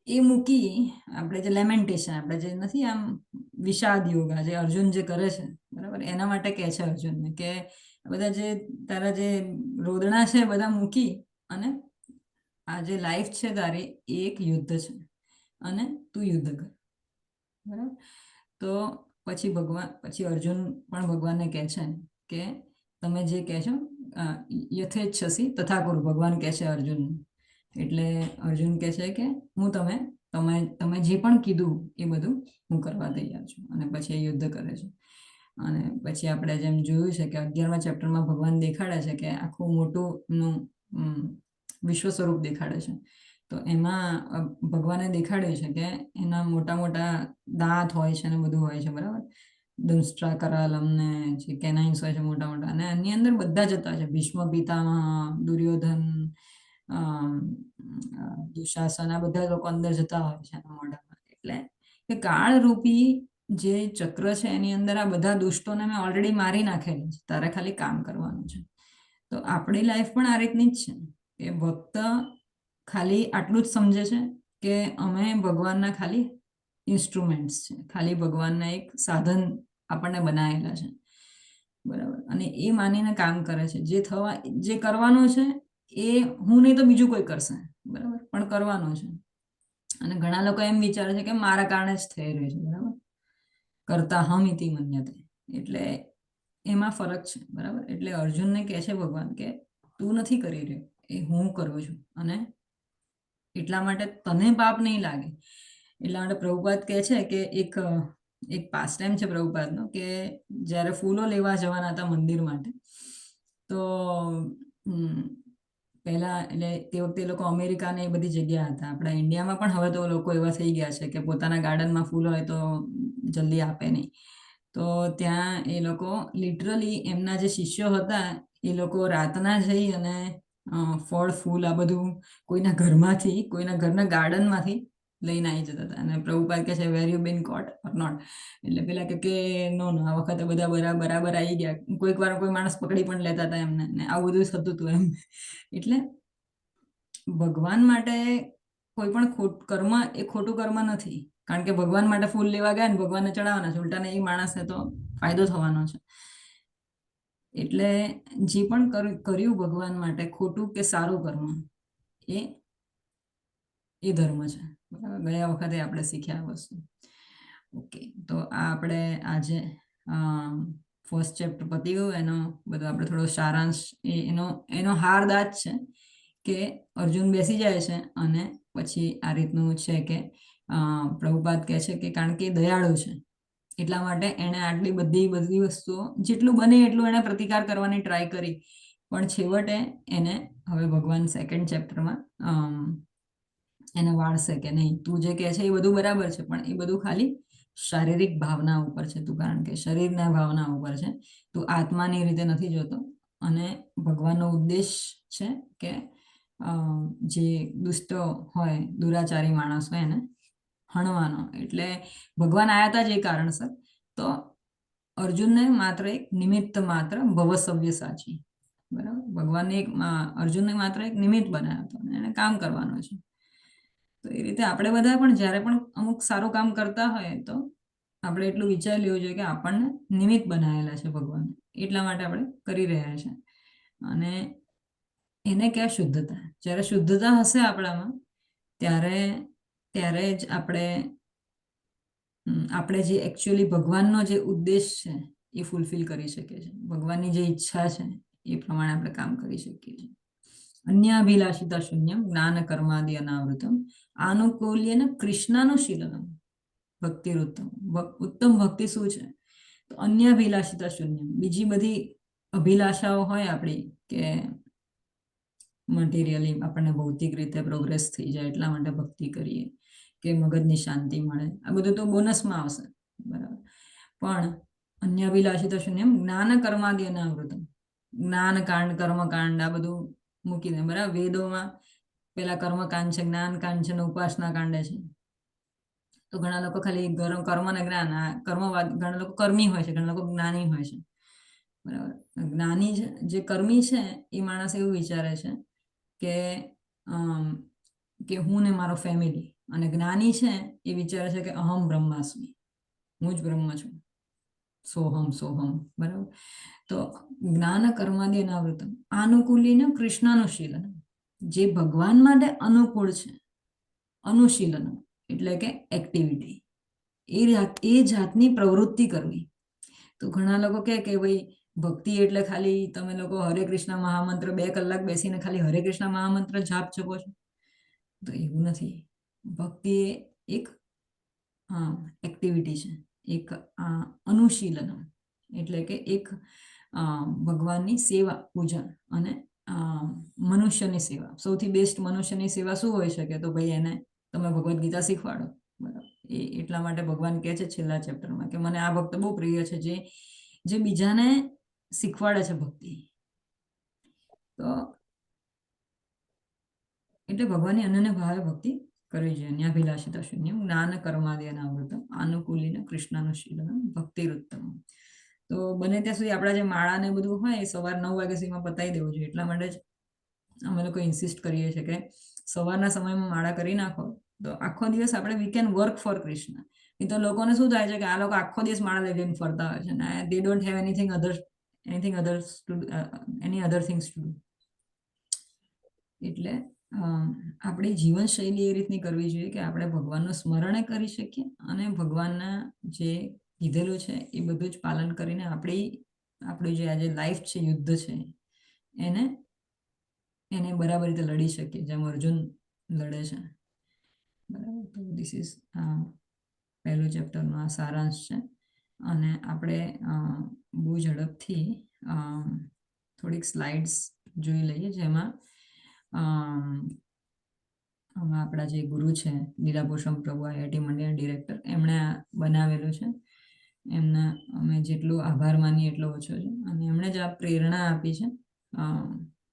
એ મૂકી આપણે જે લેમેન્ટેશન, આપણે જે નથી આમ વિષાદ યોગા જે અર્જુન જે કરે છે, બરાબર, એના માટે કહે છે અર્જુનને કે બધા જે તારા જે રોદણા છે બધા મૂકી અને આ જે લાઈફ છે તારી એ એક યુદ્ધ છે અને તું યુદ્ધ કર, બરાબર. તો પછી અર્જુન પણ ભગવાનને કહે છે કે તમે જે કહે છો યથેચ્છસી તથા કુરુ, ભગવાન કહે છે અર્જુન. એટલે અર્જુન કહે છે કે હું તમે જે પણ કીધું એ બધું હું કરવા તૈયાર છું, અને પછી એ યુદ્ધ કરે છે. અને પછી આપણે જેમ જોયું છે કે 11મા ચેપ્ટરમાં ભગવાન દેખાડે છે કે આખું મોટું વિશ્વ સ્વરૂપ દેખાડે છે. તો એમાં ભગવાને દેખાડ્યું છે કે એના મોટા મોટા દાંત હોય છે અને બધું હોય છે, બરાબર. દંષ્ટ્રા કરાલમ ને જે કેનાઇન્સ હોય છે મોટા મોટા, અને એની અંદર બધા જતા છે, ભીષ્મ પિતામહ, દુર્યોધન, દુશાસન, આ બધા લોકો અંદર જતા હોય છે એના મોઢામાં. એટલે કે કાળરૂપી જે ચક્ર છે એની અંદર આ બધા દુષ્ટોને મેં ઓલરેડી મારી નાખેલું છે, તારે ખાલી કામ કરવાનું છે. તો આપણી લાઈફ પણ આ રીતની જ છે કે ભક્ત ખાલી આટલું જ સમજે છે કે અમે ભગવાનના ખાલી ઇન્સ્ટ્રુમેન્ટ્સ છે, ખાલી ભગવાનના એક સાધન આપણને બનાવેલા છે, બરાબર. અને એ માનીને કામ કરે છે. જે કરવાનું છે એ હું નહીં તો બીજું કોઈ કરશે, બરાબર, પણ કરવાનું છે. અને ઘણા લોકો એમ વિચારે છે કે મારા કારણે જ થઈ રહ્યું છે, બરાબર, કરતા હમ ઇતિ મન્યતે. એટલે એમાં ફરક છે, બરાબર. એટલે અર્જુનને કહે છે ભગવાન કે તું નથી કરી રહ્યો, એ હું કરું છું, અને એટલા માટે તને પાપ નહીં લાગે. એટલા માટે પ્રભુપાદ કહે છે કે એક પાસ ટાઈમ છે પ્રભુપાદનો કે જ્યારે ફૂલો લેવા જવાના હતા મંદિર માટે, તો પહેલા એટલે તે વખતે લોકો અમેરિકા ને એ બધી જગ્યા હતા. આપણા ઇન્ડિયામાં પણ હવે તો લોકો એવા થઈ ગયા છે કે પોતાના ગાર્ડનમાં ફૂલ હોય તો જલ્દી આપે નહીં. તો ત્યાં એ લોકો લિટરલી એમના જે શિષ્યો હતા એ લોકો રાતના જઈ અને ફળ ફૂલ આ બધું કોઈના ઘરમાંથી, કોઈના ઘરના ગાર્ડનમાંથી લઈને આવી જતા હતા. અને પ્રભુપાદ કહે છે વેર you bin coat or not. એટલે પેલા કે નો આ વખતે બધા બરાબર આવી ગયા. કોઈક વાર કોઈ માણસ પકડી પણ લેતા હતા એમને, ને આવું બધું થતું હતું એમ. એટલે ભગવાન માટે કોઈ પણ કર્મ એ ખોટું કર્મ નથી, કારણ કે ભગવાન માટે ફૂલ લેવા ગયા ને ભગવાનને ચડાવવાના છે, ઉલટાને એ માણસને તો ફાયદો થવાનો છે. એટલે જે પણ કર્યું ભગવાન માટે, ખોટું કે સારું કર્મ, એ ધર્મ છે, બરાબર. ગયા વખતે આપણે શીખ્યા વસ્તુ. ઓકે, તો આ આપણે આજે ફર્સ્ટ ચેપ્ટર પતી ગયું. એનો બધો આપણે થોડો સારાંશ, એનો હારદાત છે કે અર્જુન બેસી જાય છે અને પછી આ રીતનું છે કે પ્રભુપાદ કહે છે કે કારણ કે એ દયાળુ છે એટલા માટે એણે આટલી બધી વસ્તુઓ જેટલું બને એટલું એણે પ્રતિકાર કરવાની ટ્રાય કરી, પણ છેવટે એને હવે ભગવાન સેકન્ડ ચેપ્ટરમાં એને વાળશે કે નહીં, તું જે કહે છે એ બધું બરાબર છે, પણ એ બધું ખાલી શારીરિક ભાવના ઉપર છે તું, કારણ કે શરીરના ભાવના ઉપર છે, તું આત્માની રીતે નથી જોતો. અને ભગવાનનો ઉદ્દેશ છે કે જે દુષ્ટ હોય, દુરાચારી માણસ હોય એને હણવાનો. એટલે ભગવાન આયા હતા જે કારણસર, તો અર્જુનને માત્ર એક નિમિત્ત માત્ર ભવસવ્ય સાચી, બરાબર. ભગવાનને અર્જુનને માત્ર એક નિમિત્ત બનાવ્યો હતો, એને કામ કરવાનું છે. તો એ રીતે આપણે બધા પણ જ્યારે પણ અમુક સારું કામ કરતા હોય તો આપણે એટલું વિચારી લેવું જોઈએ કે આપણને નિમિત્ત બનાવેલા છે ભગવાન, એટલા માટે આપણે કરી રહ્યા છે. અને એને ક્યાં શુદ્ધતા, જ્યારે શુદ્ધતા હશે આપણામાં ત્યારે જ આપણે જે એકચ્યુઅલી ભગવાનનો જે ઉદ્દેશ છે એ ફૂલફિલ કરી શકીએ છીએ. ભગવાનની જે ઈચ્છા છે એ પ્રમાણે આપણે કામ કરી શકીએ છીએ. અન્યાભિલાષિતા શૂન્યમ જ્ઞાન કર્માદિ અનાવૃતમ આનુકૂલ્યન કૃષ્ણાનુશીલનમ ભક્તિ ઉત્તમ ભક્તિ શું છે? તો અન્યાભિલાષિતા શૂન્યમ, બીજી બધી અભિલાષાઓ હોય આપણી કે મટીરિયલી આપણને ભૌતિક રીતે પ્રોગ્રેસ થઈ જાય એટલા માટે ભક્તિ કરીએ, કે મગજની શાંતિ મળે, આ બધું તો બોનસમાં આવશે, બરાબર. પણ અન્યાભિલાષિતા શૂન્યમ જ્ઞાન કર્માદિ અનાવૃતમ, જ્ઞાનકાંડ કર્મકાંડ આ બધું મૂકીને, બરાબર. વેદોમાં પેલા કર્મકાંડ છે, જ્ઞાનકાંડ છે, ઉપાસના કાંડ છે. તો ઘણા લોકો ખાલી કર્મ ને જ્ઞાન, કર્મવાદ, ઘણા લોકો કર્મી હોય છે, ઘણા લોકો જ્ઞાની હોય છે, બરાબર. જ્ઞાની જે કર્મી છે એ માણસ એવું વિચારે છે કે કે હું ને મારો ફેમિલી, અને જ્ઞાની છે એ વિચારે છે કે અહમ બ્રહ્માસ્મિ, હું જ બ્રહ્મ છું, સોહમ, બરાબર. તો જ્ઞાન કર્માદિ અનાવૃતમ આનુકૂલીન કૃષ્ણાનુશીલન, જે ભગવાન માટે અનુકૂળ છે, અનુશીલન એટલે કે એક્ટિવિટી, એ જાતની પ્રવૃત્તિ કરવી. તો ઘણા લોકો કહે કે ભાઈ ભક્તિ એટલે ખાલી તમે લોકો હરે કૃષ્ણ મહામંત્ર 2 કલાક બેસીને ખાલી હરે કૃષ્ણ મહામંત્ર જાપ શકો છો, તો એવું નથી. ભક્તિ એક એક્ટિવિટી છે, એક અનુશીલન એટલે કે એક ભગવાનની સેવા, પૂજન અને મનુષ્યની સેવા. સૌથી બેસ્ટ મનુષ્યની સેવા શું હોઈ શકે? તો ભાઈ એને તમે ભગવદ્ ગીતા શીખવાડો, બરાબર. એટલા માટે ભગવાન કહે છે છેલ્લા ચેપ્ટરમાં કે મને આ ભક્ત બહુ પ્રિય છે, જે બીજાને શીખવાડે છે ભક્તિ. તો એટલે ભગવાનની અનન્ય ભાવે ભક્તિ કરવી જોઈએ. ન્યાભિલાષિતા શૂન્યમ જ્ઞાન કર્માદિ અનાવૃતમ આનુકૂલીન કૃષ્ણાનુશીલનમ ભક્તિરુત્તમ. તો બને ત્યાં સુધી આપણા જે માળા ને બધું હોય એ સવાર 9 વાગ્યા સુધીમાં પતાવી દેવું જોઈએ. એટલા માટે જ અમે લોકો ઇન્સિસ્ટ કરીએ છીએ કે સવારના સમયમાં માળા કરી નાખો, તો આખો દિવસ આપણે we can work four Krishna. નહીં તો લોકોને શું થાય છે કે આ લોકો આખો દિવસ માળા લઈને ફરતા હોય છે ને દે don't have any other things to do. એટલે આપણી જીવનશૈલી એ રીતની કરવી જોઈએ કે આપણે ભગવાનનું સ્મરણ કરી શકીએ અને ભગવાનના જે કીધેલું છે એ બધું જ પાલન કરીને આપણી જે આજે લાઈફ છે, યુદ્ધ છે, એને બરાબર રીતે લડી શકીએ, જેમ અર્જુન લડે છે, બરાબર. તો ધીસ ઇઝ પહેલું ચેપ્ટરનો આ સારાંશ છે. અને આપણે બહુ ઝડપથી થોડીક સ્લાઇડ્સ જોઈ લઈએ, જેમાં આપણા જે ગુરુ છે લીલાપુરુષોત્તમ પ્રભુ, IIT મંડળના ડિરેક્ટર, એમણે બનાવેલું છે. એમના અમે જેટલો આભાર માનીએ એટલો ઓછો છે. અને એમણે જ આ પ્રેરણા આપી છે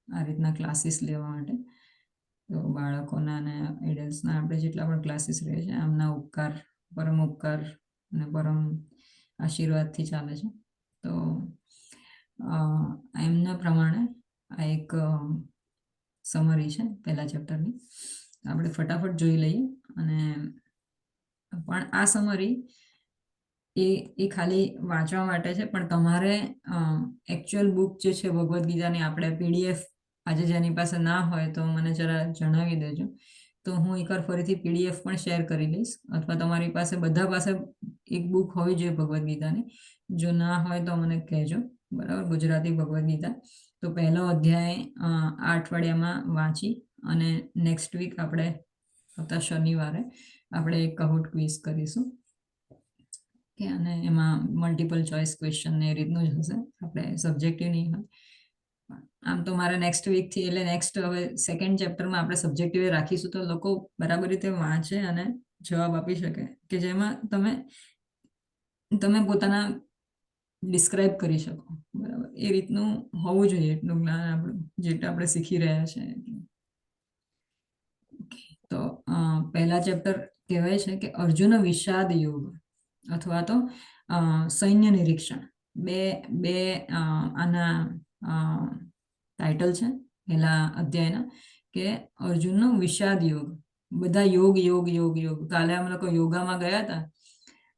આ રીતના ક્લાસીસ લેવા માટે. તો બાળકોના અને એડલ્ટ્સના આપણે જેટલા પણ ક્લાસીસ રહે છે, આમના ઉપકાર, પરમ ઉપકાર અને પરમ આશીર્વાદથી ચાલે છે. તો એમના પ્રમાણે આ એક સમરી છે પહેલા ચેપ્ટરની, આપણે ફટાફટ જોઈ લઈએ. અને પણ આ સમરી એ ખાલી વાંચવા માટે છે, પણ તમારે એકચ્યુઅલ બુક જે છે ભગવદ્ ગીતાની, આપણે PDF આજે જેની પાસે ના હોય તો મને જરા જણાવી દેજો, તો હું એકવાર ફરીથી PDF પણ શેર કરી દઈશ. અથવા તમારી પાસે બધા પાસે એક બુક હોવી જોઈએ ભગવદ્ ગીતાની. જો ના હોય તો મને કહેજો, બરાબર. ગુજરાતી ભગવદ્ ગીતા. તો પહેલો અધ્યાય આ અઠવાડિયામાં વાંચી અને નેક્સ્ટ વીક આપણે આવતા શનિવારે આપણે એક કહુટ ક્વિઝ કરીશું કે અને એમાં મલ્ટિપલ ચોઇસ ક્વેશ્ચન ને એ રીતનું જ હશે, આપણે સબ્જેક્ટિવ નહીં હોય. આમ તો મારે નેક્સ્ટ વીકથી એટલે નેક્સ્ટ હવે સેકન્ડ ચેપ્ટરમાં આપણે સબ્જેક્ટિવ રાખીશું, તો લોકો બરાબર રીતે વાંચે અને જવાબ આપી શકે, કે જેમાં તમે પોતાના ડિસ્ક્રાઇબ કરી શકો, બરાબર. એ રીતનું હોવું જોઈએ એટલું જ્ઞાન આપણું, જેટલું આપણે શીખી રહ્યા છે. તો પહેલા ચેપ્ટર કહેવાય છે કે અર્જુન વિષાદ યોગ અથવા તો સૈન્ય નિરીક્ષણ. બે આના ટાઇટલ છે પહેલા અધ્યાયના, કે અર્જુનનો વિષાદ યોગ. બધા યોગ યોગ યોગ યોગ. કાલે અમે લોકો યોગામાં ગયા હતા,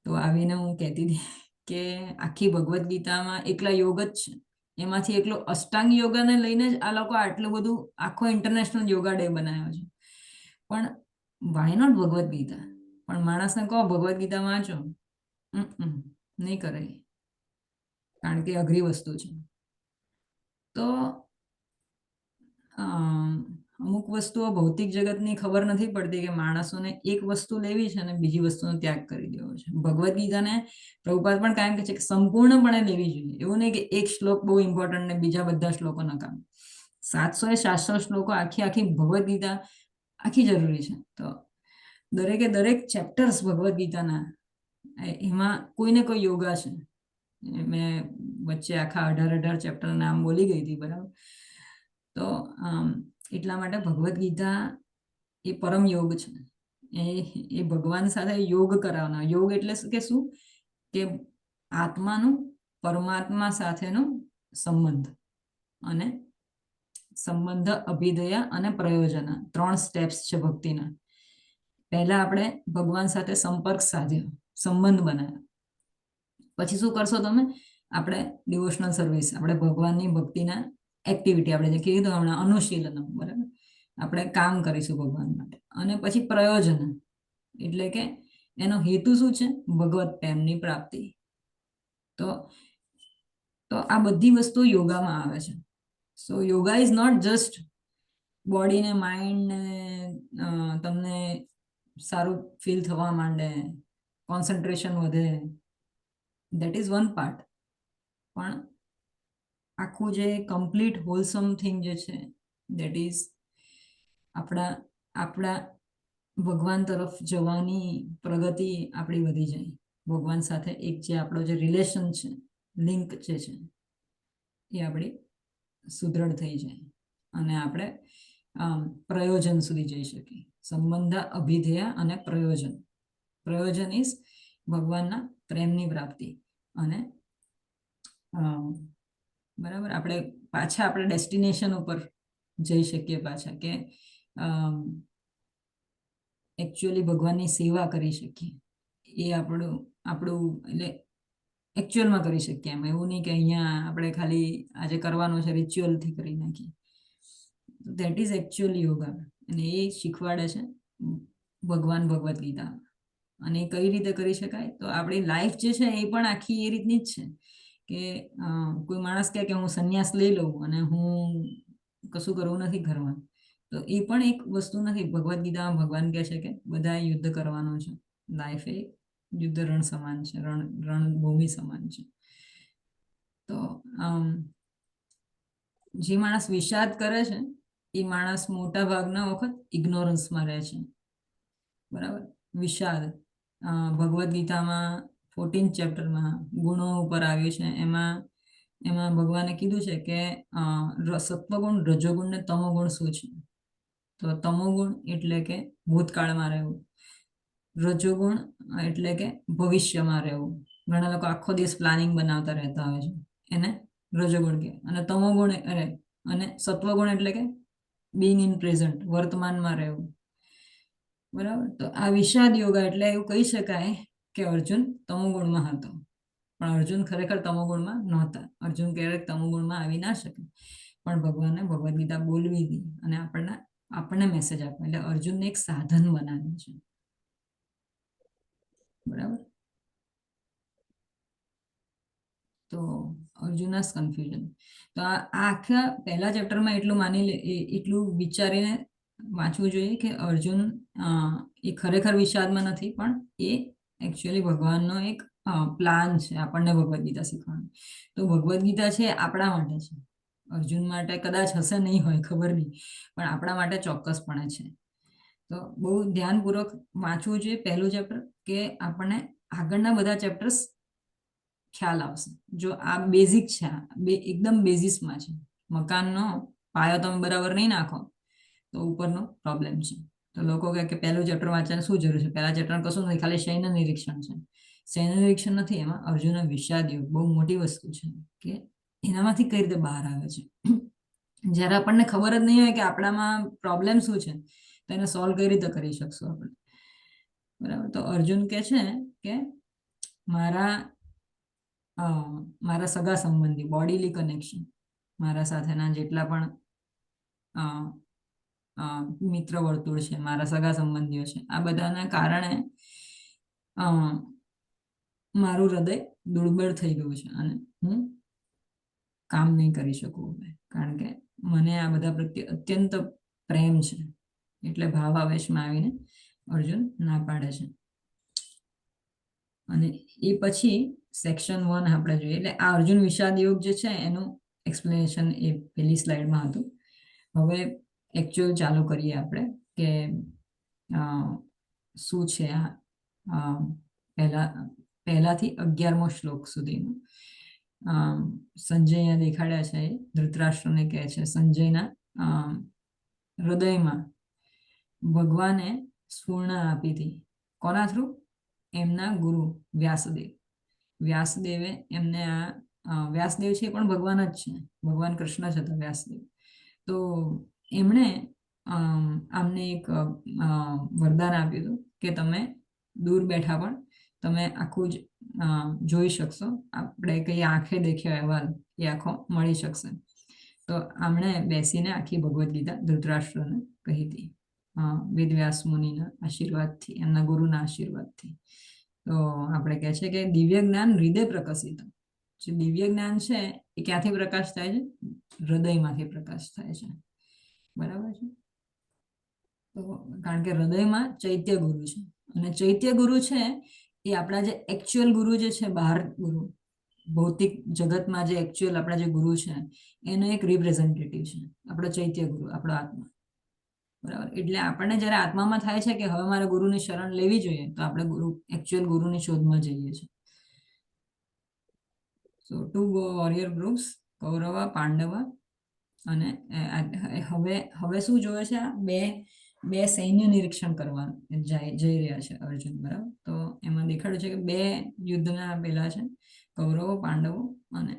તો આવીને હું કહેતી હતી કે આખી ભગવદ્ ગીતામાં એકલા યોગ જ છે, એમાંથી એકલો અષ્ટાંગ યોગાને લઈને જ આ લોકો આટલું બધું આખો ઇન્ટરનેશનલ યોગા ડે બનાવ્યો છે. પણ વાય નોટ ભગવદ્ ગીતા? પણ માણસને કહો ભગવદ્ ગીતા વાંચો, નહીં કરે, કારણ કે અઘરી વસ્તુ છે. તો અમુક વસ્તુઓ ભૌતિક જગતની ખબર નથી પડતી કે માણસોને એક વસ્તુ લેવી છે અને બીજી વસ્તુનો ત્યાગ કરી દેવો છે. ભગવદ્ ગીતાને પ્રભુપાદ પણ કાયમ કહે છે કે સંપૂર્ણપણે લેવી જોઈએ. એવું નહીં કે એક શ્લોક બહુ ઇમ્પોર્ટન્ટ ને બીજા બધા શ્લોકો નકામ. 700 શ્લોકો આખી ભગવદ્ ગીતા આખી જરૂરી છે. તો દરેક ચેપ્ટર્સ ભગવદ્ ગીતાના એમાં કોઈને કોઈ યોગા છે. મેં વચ્ચે આખા 18 ચેપ્ટર નામ બોલી ગઈ હતી, બરાબર. તો એટલા માટે ભગવદ્ ગીતા એ પરમ યોગ છે. એ ભગવાન સાથે યોગ કરાવવાનો. યોગ એટલે કે શું? કે આત્માનું પરમાત્મા સાથેનો સંબંધ અને સંબંધ, અભિધેય અને પ્રયોજન, 3 સ્ટેપ્સ છે ભક્તિના. પહેલા આપણે ભગવાન સાથે સંપર્ક સાધ્યો, સંબંધ બનાવ્યો. પછી શું કરશો તમે? આપણે ડિવોશનલ સર્વિસ, આપણે ભગવાનની ભક્તિના એક્ટિવિટી, આપણે જે કીધું હમણાં અનુશીલન, બરાબર, આપણે કામ કરીશું ભગવાન માટે. અને પછી પ્રયોજન, એટલે કે એનો હેતુ શું છે? ભગવત પ્રેમની પ્રાપ્તિ. તો આ બધી વસ્તુ યોગામાં આવે છે. So yoga is not just body ને માઇન્ડ ને તમને સારું ફીલ થવા માંડે, કોન્સન્ટ્રેશન વધે, દેટ ઇઝ વન પાર્ટ. પણ આખું જે કમ્પ્લીટ હોલસમ થિંગ જે છે, દેટ ઇઝ આપણા ભગવાન તરફ જવાની પ્રગતિ આપણી વધી જાય. ભગવાન સાથે એક જે આપણો જે રિલેશન છે, લિંક જે છે, એ આપણી સુદૃઢ થઈ જાય અને આપણે પ્રયોજન સુધી જઈ શકીએ. સંબંધ, અભિધેય અને પ્રયોજન. પ્રયોજન ઇઝ ભગવાનના પ્રેમની પ્રાપ્તિ. અને બરાબર, આપણે પાછા આપણે ડેસ્ટિનેશન ઉપર જઈ શકીએ પાછા, કે એકચ્યુઅલી ભગવાનની સેવા કરી શકીએ. એ આપણું એટલે એકચ્યુઅલમાં કરી શકીએ. એમ એવું નહીં કે અહીંયા આપણે ખાલી આજે કરવાનું છે રિચ્યુઅલથી કરી નાખીએ. That is actually yoga. અને એ શીખવાડે છે ભગવાન ભગવદ્ ગીતા. અને એ કઈ રીતે કરી શકાય? તો આપણી લાઈફ જે છે એ પણ આખી એ રીતની જ છે કે કોઈ માણસ કહે કે હું સંન્યાસ લઈ લઉં અને હું કશું કરવું નથી ઘરમાં, તો એ પણ એક વસ્તુ નથી. ભગવદ્ ગીતામાં ભગવાન કહે છે કે બધા યુદ્ધ કરવાનું છે. લાઈફ એ યુદ્ધ રણ સમાન છે, રણભૂમિ સમાન છે. તો જે માણસ વિષાદ કરે છે એ માણસ મોટા ભાગના વખત ઇગ્નોરન્સમાં રહે છે. બરાબર, વિષાદ ભગવદ્ ગીતામાં 14th ચેપ્ટરમાં ગુણો ઉપર આવ્યું છે. એમાં ભગવાને કીધું છે કે સત્વગુણ, રજોગુણ ને તમોગુણ શું છે? તો તમોગુણ એટલે કે ભૂતકાળમાં રહેવું, રજોગુણ એટલે કે ભવિષ્યમાં રહેવું. ઘણા લોકો આખો દિવસ પ્લાનિંગ બનાવતા રહેતા હોય છે, એને રજોગુણ કહે. અને તમોગુણ અને સત્વગુણ એટલે કે બીઇંગ ઇન પ્રેઝન્ટ, વર્તમાનમાં રહેવું. બરાબર, તો આ વિષાદ યોગા એટલે એવું કહી શકાય કે અર્જુન તમોગુણમાં હતો, પણ અર્જુન ખરેખર તમોગુણમાં નહોતા. અર્જુન ક્યારેક તમોગુણમાં આવી ના શકે, પણ ભગવાને ભગવદ્ ગીતા બોલવી હતી અને આપણને મેસેજ આપ્યો. એટલે અર્જુનને એક સાધન બનાવ્યું છે. બરાબર, તો અર્જુનસ કન્ફ્યુઝન. તો આ આખા પહેલા ચેપ્ટરમાં એટલું વિચારીને વાંચવું જોઈએ કે અર્જુન એ ખરેખર વિષાદમાં નથી, પણ એ એકચ્યુઅલી ભગવાનનો એક પ્લાન છે આપણને ભગવદ્ ગીતા શીખવાનું. તો ભગવદ્ ગીતા છે આપણા માટે છે. અર્જુન માટે કદાચ હશે, નહીં હોય, ખબર નહીં, પણ આપણા માટે ચોક્કસપણે છે. તો બહુ ધ્યાનપૂર્વક વાંચવું જોઈએ પહેલું ચેપ્ટર, કે આપણને આગળના બધા ચેપ્ટર્સ ખ્યાલ આવશે. જો આ બેઝિક છે, એકદમ બેઝિસમાં છે, મકાનનો પાયો તમે બરાબર નહીં નાખો તો ઉપરનો પ્રોબ્લેમ છે. તો લોકો કહે કે પહેલું ચેપ્ટર વાંચવાની શું જરૂર છે? પહેલા ચેપ્ટર કશું નથી, ખાલી શયન નિરીક્ષણ છે. શયન નિરીક્ષણ નથી, એમાં અર્જુન વિષાદ યોગ બહુ મોટી વસ્તુ છે કે એનામાંથી કઈ રીતે બહાર આવે છે. જ્યારે આપણને ખબર જ નહીં હોય કે આપણામાં પ્રોબ્લેમ શું છે, તો એને સોલ્વ કઈ રીતે કરી શકશું આપણે? બરાબર, તો અર્જુન કે છે કે મારા સગા સંબંધી, બોડીલી કનેક્શન, મારા સાથેના જેટલા પણ મિત્ર વર્તુળ છે, મારા સગા સંબંધીઓ છે, આ બધાના કારણે મારું હૃદય દુર્બળ થઈ ગયું છે અને હું કામ નહીં કરી શકું હવે, કારણ કે મને આ બધા પ્રત્યે અત્યંત પ્રેમ છે. એટલે ભાવાવેશમાં આવીને અર્જુન ના પાડે છે. અને એ પછી સેક્શન 1 આપણે જોઈએ. એટલે આ અર્જુન વિષાદ યોગ જે છે એનું એક્સપ્લેનેશન એ પેલી સ્લાઇડમાં હતું. હવે એકચ્યુઅલ ચાલુ કરીએ આપણે કે શું છે આ પહેલાથી 11મો શ્લોક સુધીનું. સંજય અહીંયા દેખાડ્યા છે, ધૃતરાષ્ટ્રને કહે છે સંજયના હૃદયમાં ભગવાને સ્ફૂર્ણા આપી હતી. કોના થ્રુ? એમના ગુરુ વ્યાસદેવે એમને વ્યાસદેવ છે પણ ભગવાન જ છે, ભગવાન કૃષ્ણ જ હતા વ્યાસદેવ. તો એમણે આમને એક વરદાન આપ્યું હતું કે તમે દૂર બેઠા પણ તમે આખું જ જોઈ શકશો, આપણે કઈ આંખે દેખ્યો અહેવાલ એ આખો મળી શકશે. તો આમણે બેસીને આખી ભગવદ્ ગીતા ધૃતરાષ્ટ્રને કહી હતી વેદવ્યાસ મુનિના આશીર્વાદથી, એમના ગુરુના આશીર્વાદથી. તો આપણે કહે છે કે દિવ્ય જ્ઞાન હૃદય પ્રકાશિત. જે દિવ્ય જ્ઞાન છે એ ક્યાંથી પ્રકાશ થાય છે? હૃદયમાંથી પ્રકાશ થાય છે. બરાબર છે. તો કારણ કે હૃદયમાં ચૈત્ય ગુરુ છે, અને ચૈત્ય ગુરુ છે એ આપણા જે એકચ્યુઅલ ગુરુ જે છે, બહાર ગુરુ, ભૌતિક જગતમાં જે એકચ્યુઅલ આપણા જે ગુરુ છે એનો એક રિપ્રેઝેન્ટેટિવ છે આપણો ચૈત્ય ગુરુ, આપણો આત્મા. બરાબર. એટલે આપણને જયારે આત્મામાં થાય છે કે હવે મારે ગુરુની શરણ લેવી જોઈએ, તો આપણે એકચ્યુઅલ ગુરુની શોધમાં જઈએ છીએ. સો 2 વોરિયર ગ્રુપ્સ, કૌરવ, પાંડવ, અને હવે શું જોવે છે? આ બે સૈન્ય નિરીક્ષણ કરવા જઈ રહ્યા છે અર્જુન. બરાબર. તો એમાં દેખાડ્યું છે કે 2 યુદ્ધના પેલા છે, કૌરવો, પાંડવો, અને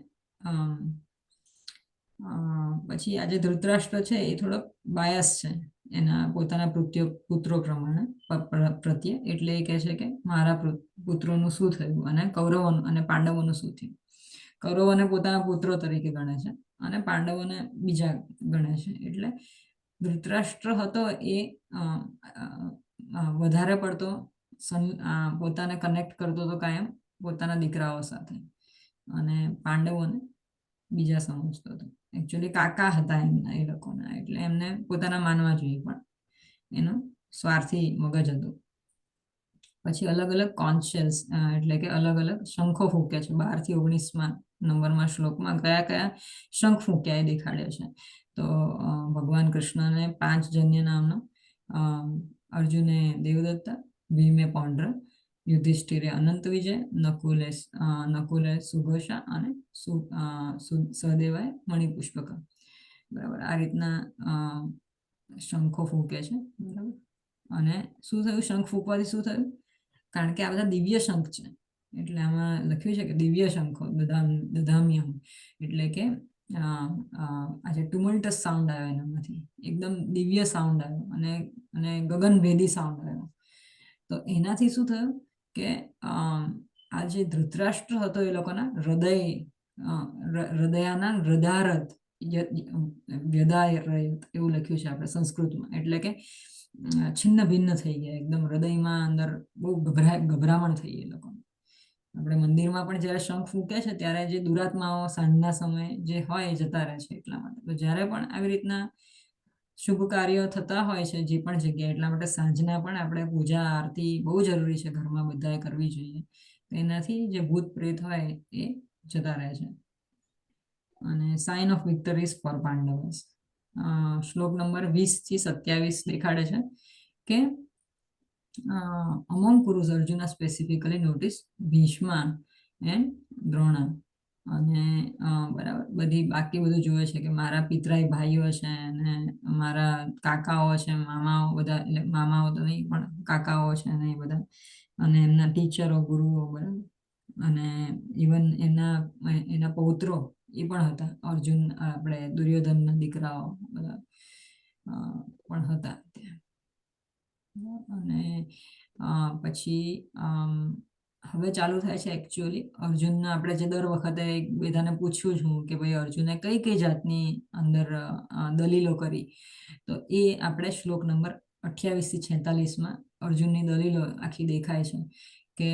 પછી આજે ધૃતરાષ્ટ્ર છે એ થોડોક બાયસ છે એના પોતાના પુત્રો પ્રમાણે પ્રત્યે. એટલે એ કહે છે કે મારા પુત્રોનું શું થયું, અને કૌરવોનું અને પાંડવોનું શું થયું. કૌરવોને પોતાના પુત્રો તરીકે ગણે છે અને પાંડવોને બીજા ગણે છે. એટલે ધૃતરાષ્ટ્ર હતો એ વધારે પડતો પોતાને કનેક્ટ કરતો હતો કાયમ પોતાના દીકરાઓ સાથે, અને પાંડવોને બીજા સમજતો હતો. એકચ્યુઅલી કાકા હતા એમના, એ લોકોના. એટલે એમને પોતાના માનવા જોઈએ, પણ એનું સ્વાર્થી મગજ હતું. પછી અલગ અલગ કોન્શિયસ, એટલે કે અલગ અલગ શંખો ફૂંક્યા છે. 12 થી 19 નંબરમાં શ્લોકમાં કયા કયા શંખ ફૂંક્યા એ દેખાડ્યા છે. તો ભગવાન કૃષ્ણને 5 જન્ય નામનો, અર્જુને દેવદત્તા, ભીમે પૌંડ્ર, યુધિષ્ઠિરે અનંત વિજય, નકુલે સુઘોષા, અને સહદેવાય મણિપુષ્પક. બરાબર. આ રીતના શંખો ફૂંકે છે. બરાબર. અને શું થયું? શંખ ફૂંકવાથી શું થયું? કારણ કે આ બધા દિવ્ય શંખ છે, એટલે આમાં લખ્યું છે કે દિવ્ય શંખો દધામ્ય, એટલે કે આજે ટુમલ્ટસ સાઉન્ડ આવ્યો એનામાંથી, એકદમ દિવ્ય સાઉન્ડ આવ્યો, અને ગગનભેદી સાઉન્ડ આવ્યો. તો એનાથી શું થયું કે આ જે ધૃતરાષ્ટ્ર હતો એ લોકોના હૃદયાના હૃદારથ વ્યદાય એવું લખ્યું છે આપણે સંસ્કૃતમાં. એટલે કે છિન્ન ભિન્ન થઈ ગયા એકદમ, હૃદયમાં અંદર બહુ ગભરામણ થઈ એ લોકોને. આપણે મંદિરમાં પણ જયારે શંખ ફૂંકે છે ત્યારે જે દુરાત્માઓ સાંજના સમયે જે હોય એ જતા રહે છે એટલા માટે. તો જયારે પણ આવી રીતના શુભ કાર્યો થતા હોય છે જે પણ જગ્યાએ, એટલા માટે સાંજના પણ આપણે પૂજા આરતી બહુ જરૂરી છે, ઘરમાં બધાએ કરવી જોઈએ. એનાથી જે ભૂત પ્રેત હોય એ જતા રહે છે. અને સાઇન ઓફ વિક્ટરીઝ ફોર પાંડવસ. શ્લોક નંબર 20 થી 27 દેખાડે છે કે among Kurus Arjuna specifically noticed Bhishma and Drona. અને બરાબર બધી બાકી બધું જોવે છે કે મારા પિતરાઈ ભાઈઓ છે, અને મારા કાકાઓ છે, મામાઓ, બધા, એટલે મામાઓ તો નહીં પણ કાકાઓ છે ને એ બધા, અને એમના ટીચરો, ગુરુઓ. બરાબર. અને ઇવન એના પૌત્રો એ પણ હતા. અર્જુન, આપણે દુર્યોધનના દીકરાઓ બધા પણ હતા ત્યાં. અને પછી હવે ચાલુ થાય છે એકચ્યુઅલી અર્જુનના, આપણે જે દર વખતે બધાને પૂછ્યું છું કે ભાઈ અર્જુને કઈ કઈ જાતની અંદર દલીલો કરી, તો એ આપણે શ્લોક નંબર 28 થી 46 અર્જુનની દલીલો આખી દેખાય છે કે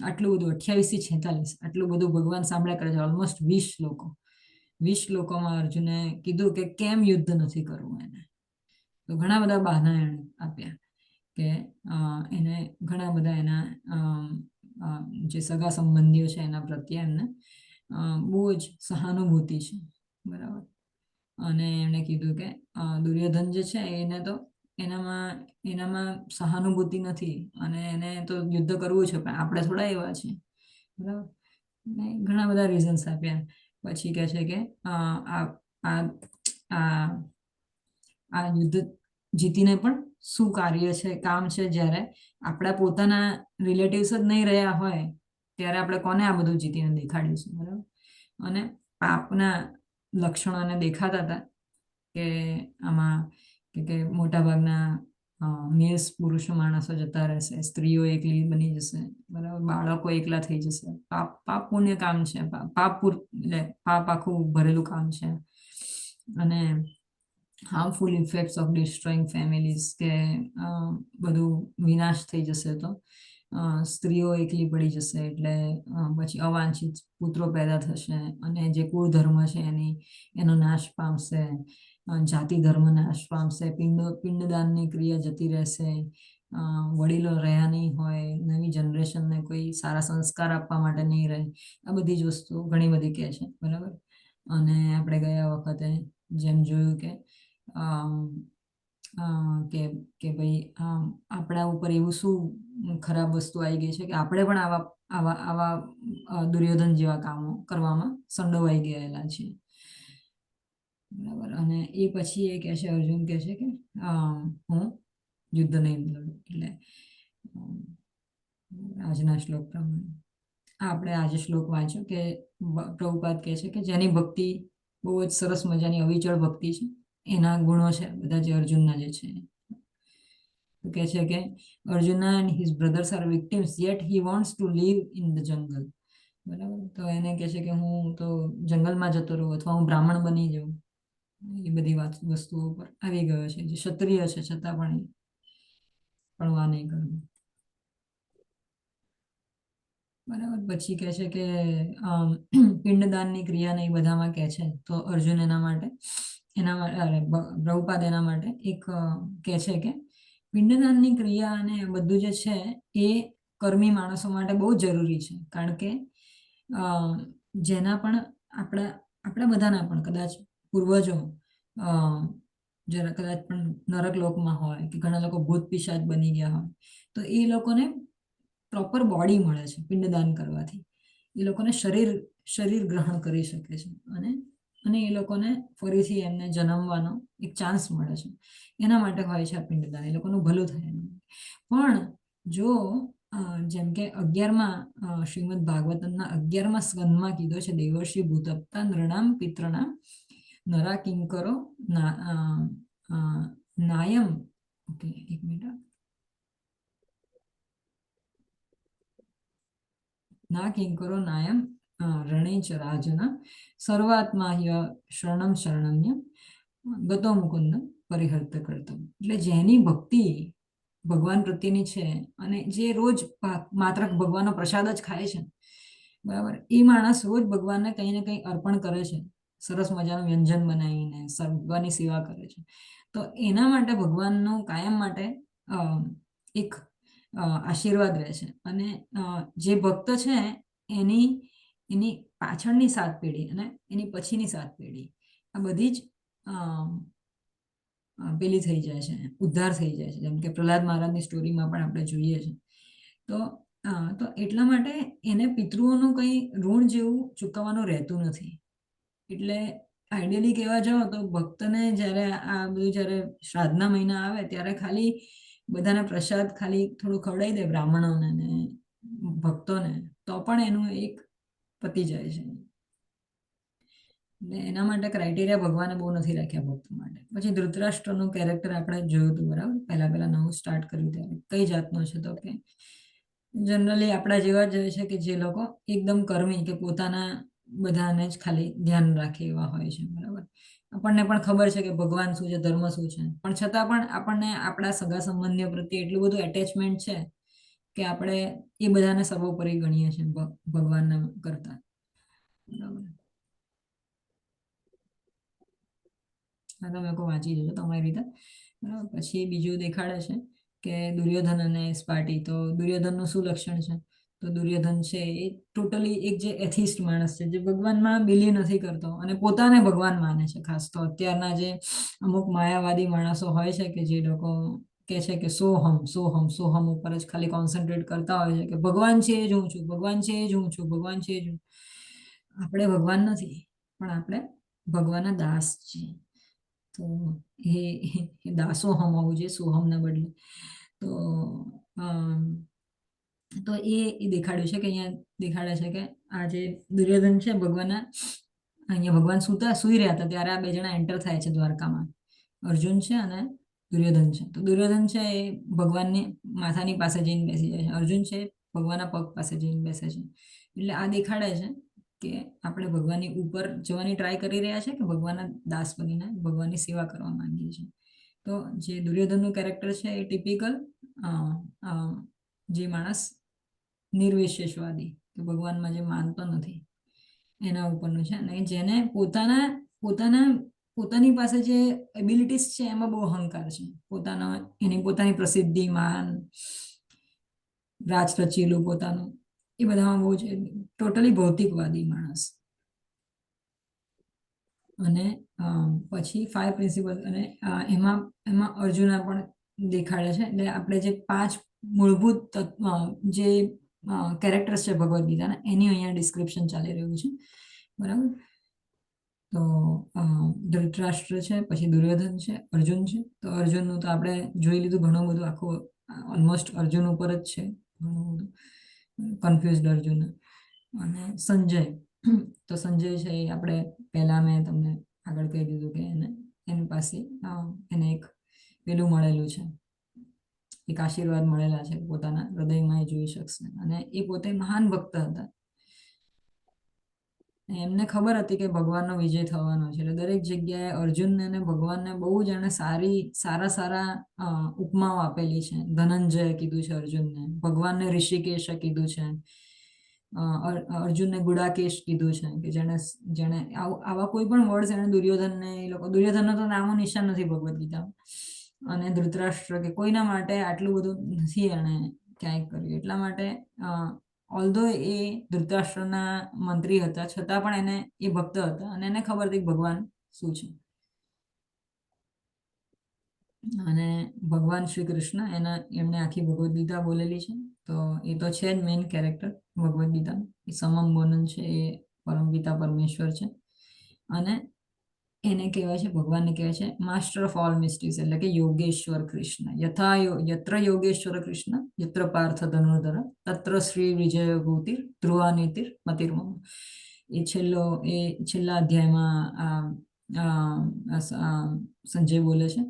આટલું બધું 28 થી 46 આટલું બધું ભગવાન સાંભળ્યા કરે છે. ઓલમોસ્ટ 20 શ્લોકો. 20 શ્લોકોમાં અર્જુને કીધું કે કેમ યુદ્ધ નથી કરવું એને. તો ઘણા બધા બહાના એને આપ્યા કે એને ઘણા બધા એના જે સગા સંબંધીઓ છે એના પ્રત્યે એમને બહુ જ સહાનુભૂતિ છે. બરાબર. અને એમણે કીધું કે દુર્યોધન જે છે એને તો એનામાં સહાનુભૂતિ નથી, અને એને તો યુદ્ધ કરવું છે, પણ આપણે થોડા એવા છીએ. બરાબર. ઘણા બધા રીઝન્સ આપ્યા. પછી કહે છે કે આ યુદ્ધ જીતીને પણ શું કાર્ય છે, કામ છે, જ્યારે આપણા પોતાના રિલેટિવ્સ જ નહીં રહ્યા હોય ત્યારે આપણે કોને આ બધું જીતીને દેખાડીશું. બરાબર. અને પાપના લક્ષણોને દેખાતા હતા, કે આમાં કે મોટા ભાગના મેલ્સ પુરુષ માણસો જતા રહેશે, સ્ત્રીઓ એકલી બની જશે, બરાબર, બાળકો એકલા થઈ જશે. પાપ પુણ્ય કામ છે, એટલે પાપ આખું ભરેલું કામ છે. અને harmful effects of destroying families, કે બધું વિનાશ થઈ જશે. તો સ્ત્રીઓ એકલી પડી જશે, એટલે પછી અવાંછિત પુત્રો પેદા થશે, અને જે કુળ ધર્મ છે એનો નાશ પામશે, જાતિ ધર્મ નાશ પામશે, પિંડદાનની ક્રિયા જતી રહેશે, વડીલો રહ્યા નહીં હોય, નવી જનરેશનને કોઈ સારા સંસ્કાર આપવા માટે નહીં રહે. આ બધી જ વસ્તુ ઘણી બધી કહે છે, બરાબર. અને આપણે ગયા વખતે જેમ જોયું કે ભાઈ આપણા ઉપર એવું શું ખરાબ વસ્તુ આવી ગઈ છે કે આપણે પણ આવા દુર્યોધન જેવા કામો કરવામાં સંડોવાઈ ગયેલા છીએ, બરાબર. અને એ પછી એ કહે છે, અર્જુન કહે છે કે હું યુદ્ધ નહીં લડું. એટલે આજના શ્લોક પ્રમાણે આપણે આજે શ્લોક વાંચ્યો કે પ્રભુપાદ કહે છે કે જેની ભક્તિ બહુ જ સરસ મજાની અવિચળ ભક્તિ છે, એના ગુણો છે બધા જે અર્જુનના જે છે. તો કહે છે કે Arjuna and his brothers are victims yet he wants to live in the jungle, બરાબર. તો એને કહે છે કે હું તો જંગલમાં જતો રહું, અથવા હું બ્રાહ્મણ બની જાઉં. એ બધી વસ્તુઓ પર આવી ગયો છે, જે ક્ષત્રિય છે છતાં પણ પડવા નહીં કરવું, બરાબર. પછી કહે છે કે પિંડદાનની ક્રિયાને એ બધામાં કહે છે. તો અર્જુન એના માટે પ્રભુપાદ એના માટે એક કહે છે કે પિંડદાનની ક્રિયા અને બધું જે છે એ કર્મી માણસો માટે બહુ જરૂરી છે. કારણ કે જેના પણ આપણા બધાના પણ કદાચ પૂર્વજો જરા કદાચ પણ નરક લોકમાં હોય, કે ઘણા લોકો ભૂત પિશાચ બની ગયા હોય, તો એ લોકોને પ્રોપર બોડી મળે છે પિંડદાન કરવાથી. એ લોકોને શરીર ગ્રહણ કરી શકે છે, અને એ લોકોને ફરીથી એમને જન્મવાનો એક ચાન્સ મળે છે. એના માટે હોય છે આ પિંડદાન, એ લોકોનું ભલું થાય. પણ જો જેમ કે 11માં શ્રીમદ ભાગવતમના 11મા સ્કંદમાં કીધો છે, દેવર્ષિ ભૂતપ્તા નૃણામ પિતૃણામ નરા કિંકરો નાયમ. ઓકે, એક મિનિટ. ના કિંકરો નાયમ રણે ચ રાજના સર્વાત્મા હ્ય શરણમ શરણમ્ય ગતો મુકુંદ પરિહર્ત કરતો. એટલે જેની ભક્તિ ભગવાન પ્રત્યેની છે, અને જે રોજ માત્ર ભગવાનનો પ્રસાદ જ ખાય છે, બરાબર, એ માણસ રોજ ભગવાનને કંઈ ને કંઈ અર્પણ કરે છે, સરસ મજાનું વ્યંજન બનાવીને ભગવાનની સેવા કરે છે. તો એના માટે ભગવાનનું કાયમ માટે એક આશીર્વાદ રહે છે. અને જે ભક્ત છે એની પાછળની 7 પેઢી અને એની પછીની 7 પેઢી આ બધી જ પેલી થઈ જાય છે, ઉદ્ધાર થઈ જાય છે. જેમ કે પ્રહલાદ મહારાજની સ્ટોરીમાં પણ આપણે જોઈએ છે. તો એટલા માટે એને પિતૃઓનું કંઈ ઋણ જેવું ચૂકવવાનું રહેતું નથી. એટલે આઈડિયલી કહેવા જાઓ તો ભક્તને જ્યારે આ બધું જ્યારે શ્રાદ્ધના મહિના આવે ત્યારે ખાલી બધાને પ્રસાદ ખાલી થોડું ખવડાવી દે બ્રાહ્મણોને ને ભક્તોને, તો પણ એનું એક પતી જાય છે. એટલે એના માટે ક્રાઇટેરિયા ભગવાને બહુ નથી રાખ્યા ભક્તો માટે. પછી ધૃતરાષ્ટ્રનું કેરેક્ટર આપણે જોયું હતું, બરાબર, પહેલા નવું સ્ટાર્ટ કર્યું ત્યારે કઈ જાતનો છે, તો કે જનરલી આપણા જેવા જ હોય છે કે જે લોકો એકદમ કર્મી, કે પોતાના બધાને જ ખાલી ધ્યાન રાખે એવા હોય છે, બરાબર. આપણને પણ ખબર છે કે ભગવાન શું છે, ધર્મ શું છે, પણ છતાં પણ આપણને આપણા સગા સંબંધીઓ પ્રત્યે એટલું બધું એટેચમેન્ટ છે કે આપણે એ બધાને સર્વોપરી ગણીએ છીએ ભગવાનના કરતા, બરાબર. તમે લોકો વાંચી જજો તમારી રીતે, બરાબર. પછી બીજું દેખાડે છે કે દુર્યોધન અને સ્પાર્ટી. તો દુર્યોધનનું શું લક્ષણ છે? તો દુર્યોધન છે એ ટોટલી એક જે એથિસ્ટ માણસ છે, જે ભગવાનમાં બિલીવ નથી કરતો અને પોતાને ભગવાન માને છે. ખાસ તો અત્યારના જે અમુક માયાવાદી માણસો હોય છે કે જે લોકો કહે છે કે સોહમ ઉપર જ ખાલી કોન્સન્ટ્રેટ કરતા હોય છે, કે ભગવાન છે એ જ હું છું, ભગવાન છે એ જ હું છું, ભગવાન છે એ જ હું. આપણે ભગવાન નથી, પણ આપણે ભગવાનના દાસ છીએ. તો એ દાસોહમ હોવું જોઈએ, સોહમના બદલે. તો એ દેખાડ્યું છે કે અહીંયા દેખાડે છે કે આ જે દુર્યોધન છે ભગવાનના અહીંયા ભગવાન સુઈ રહ્યા હતા ત્યારે આ બે જણા એન્ટર થાય છે દ્વારકામાં. અર્જુન છે અને દુર્યોધન છે. તો દુર્યોધન છે એ ભગવાનની માથાની પાસે જઈને બેસી જાય છે, અર્જુન છે ભગવાનના પગ પાસે જઈને બેસે છે. એટલે આ દેખાડે છે કે આપણે ભગવાનની ઉપર જવાની ટ્રાય કરી રહ્યા છે કે ભગવાનના દાસ બનીને ભગવાનની સેવા કરવા માંગીએ છીએ. તો જે દુર્યોધનનું કેરેક્ટર છે એ ટિપિકલ જે માણસ નિર્વિશેષવાદી કે ભગવાનમાં જે માનતો નથી એના ઉપરનું છે. અને જેને પોતાની પાસે જે એબિલિટીઝ છે એમાં બહુ અહંકાર છે, એની પોતાની પ્રસિદ્ધિ, માન, રાજ રચેલું પોતાનું, એ બધામાં બહુ છે. ટોટલી ભૌતિકવાદી માણસ. અને પછી 5 પ્રિન્સિપલ અને એમાં અર્જુના પણ દેખાડે છે. એટલે આપણે જે 5 મૂળભૂત જે કેરેક્ટર્સ છે ભગવદ્ ગીતાના એની અહીંયા ડિસ્ક્રિપ્શન ચાલી રહ્યું છે, બરાબર. તો ધૃતરાષ્ટ્ર છે, પછી દુર્યોધન છે, અર્જુન છે. તો અર્જુનનું તો આપણે જોઈ લીધું ઘણું બધું, આખું ઓલમોસ્ટ અર્જુન ઉપર જ છે ઘણું બધું, કન્ફ્યુઝડ અર્જુન. અને સંજય, તો સંજય છે એ આપણે પહેલા મેં તમને આગળ કહી દીધું કે એની પાસે એને એક પેલું મળેલું છે, એક આશીર્વાદ મળેલા છે, પોતાના હૃદયમાં એ જોઈ શકશે. અને એ પોતે મહાન ભક્ત હતા. એમને ખબર હતી કે ભગવાનનો વિજય થવાનો છે. એટલે દરેક જગ્યાએ અર્જુનને અને ભગવાનને બહુ જ એને સારા ઉપમાઓ આપેલી છે. ધનંજય કીધું છે અર્જુનને, ભગવાનને ઋષિકેશ કીધું છે, અર્જુનને ગુડાકેશ કીધું છે કે જેને આવા કોઈ પણ વર્ડ્સ એને દુર્યોધનને દુર્યોધનનો તો નામો નિશાન નથી ભગવદ્ ગીતામાં. અને ધૃતરાષ્ટ્ર કે કોઈના માટે આટલું બધું નથી એને ક્યાંય કર્યું. એટલા માટે ઓલ્ધો એ ધૃતરાષ્ટ્રના મંત્રી હતા છતાં પણ એ ભક્ત હતા અને એને ખબર હતી ભગવાન શું છે. અને ભગવાન શ્રી કૃષ્ણ એમને આખી ભગવદ્ ગીતા બોલેલી છે. તો એ તો છે જ મેઇન કેરેક્ટર ભગવદ્ ગીતા. એ સમમ બોનન છે, એ પરમ પિતા પરમેશ્વર છે. અને એને કહેવાય છે, ભગવાનને કહેવાય છે માસ્ટર ઓફ ઓલ મિસ્ટ્રીઝ, એટલે કે યોગેશ્વર કૃષ્ણ. યત્ર યોગેશ્વર કૃષ્ણ યત્ર પાર્થ ધનુર્ધર તત્ર શ્રી વિજય ભૂતિર ધ્રુવા નીતિર મતિર્મમ. એ છેલ્લા અધ્યાયમાં સંજય બોલે છે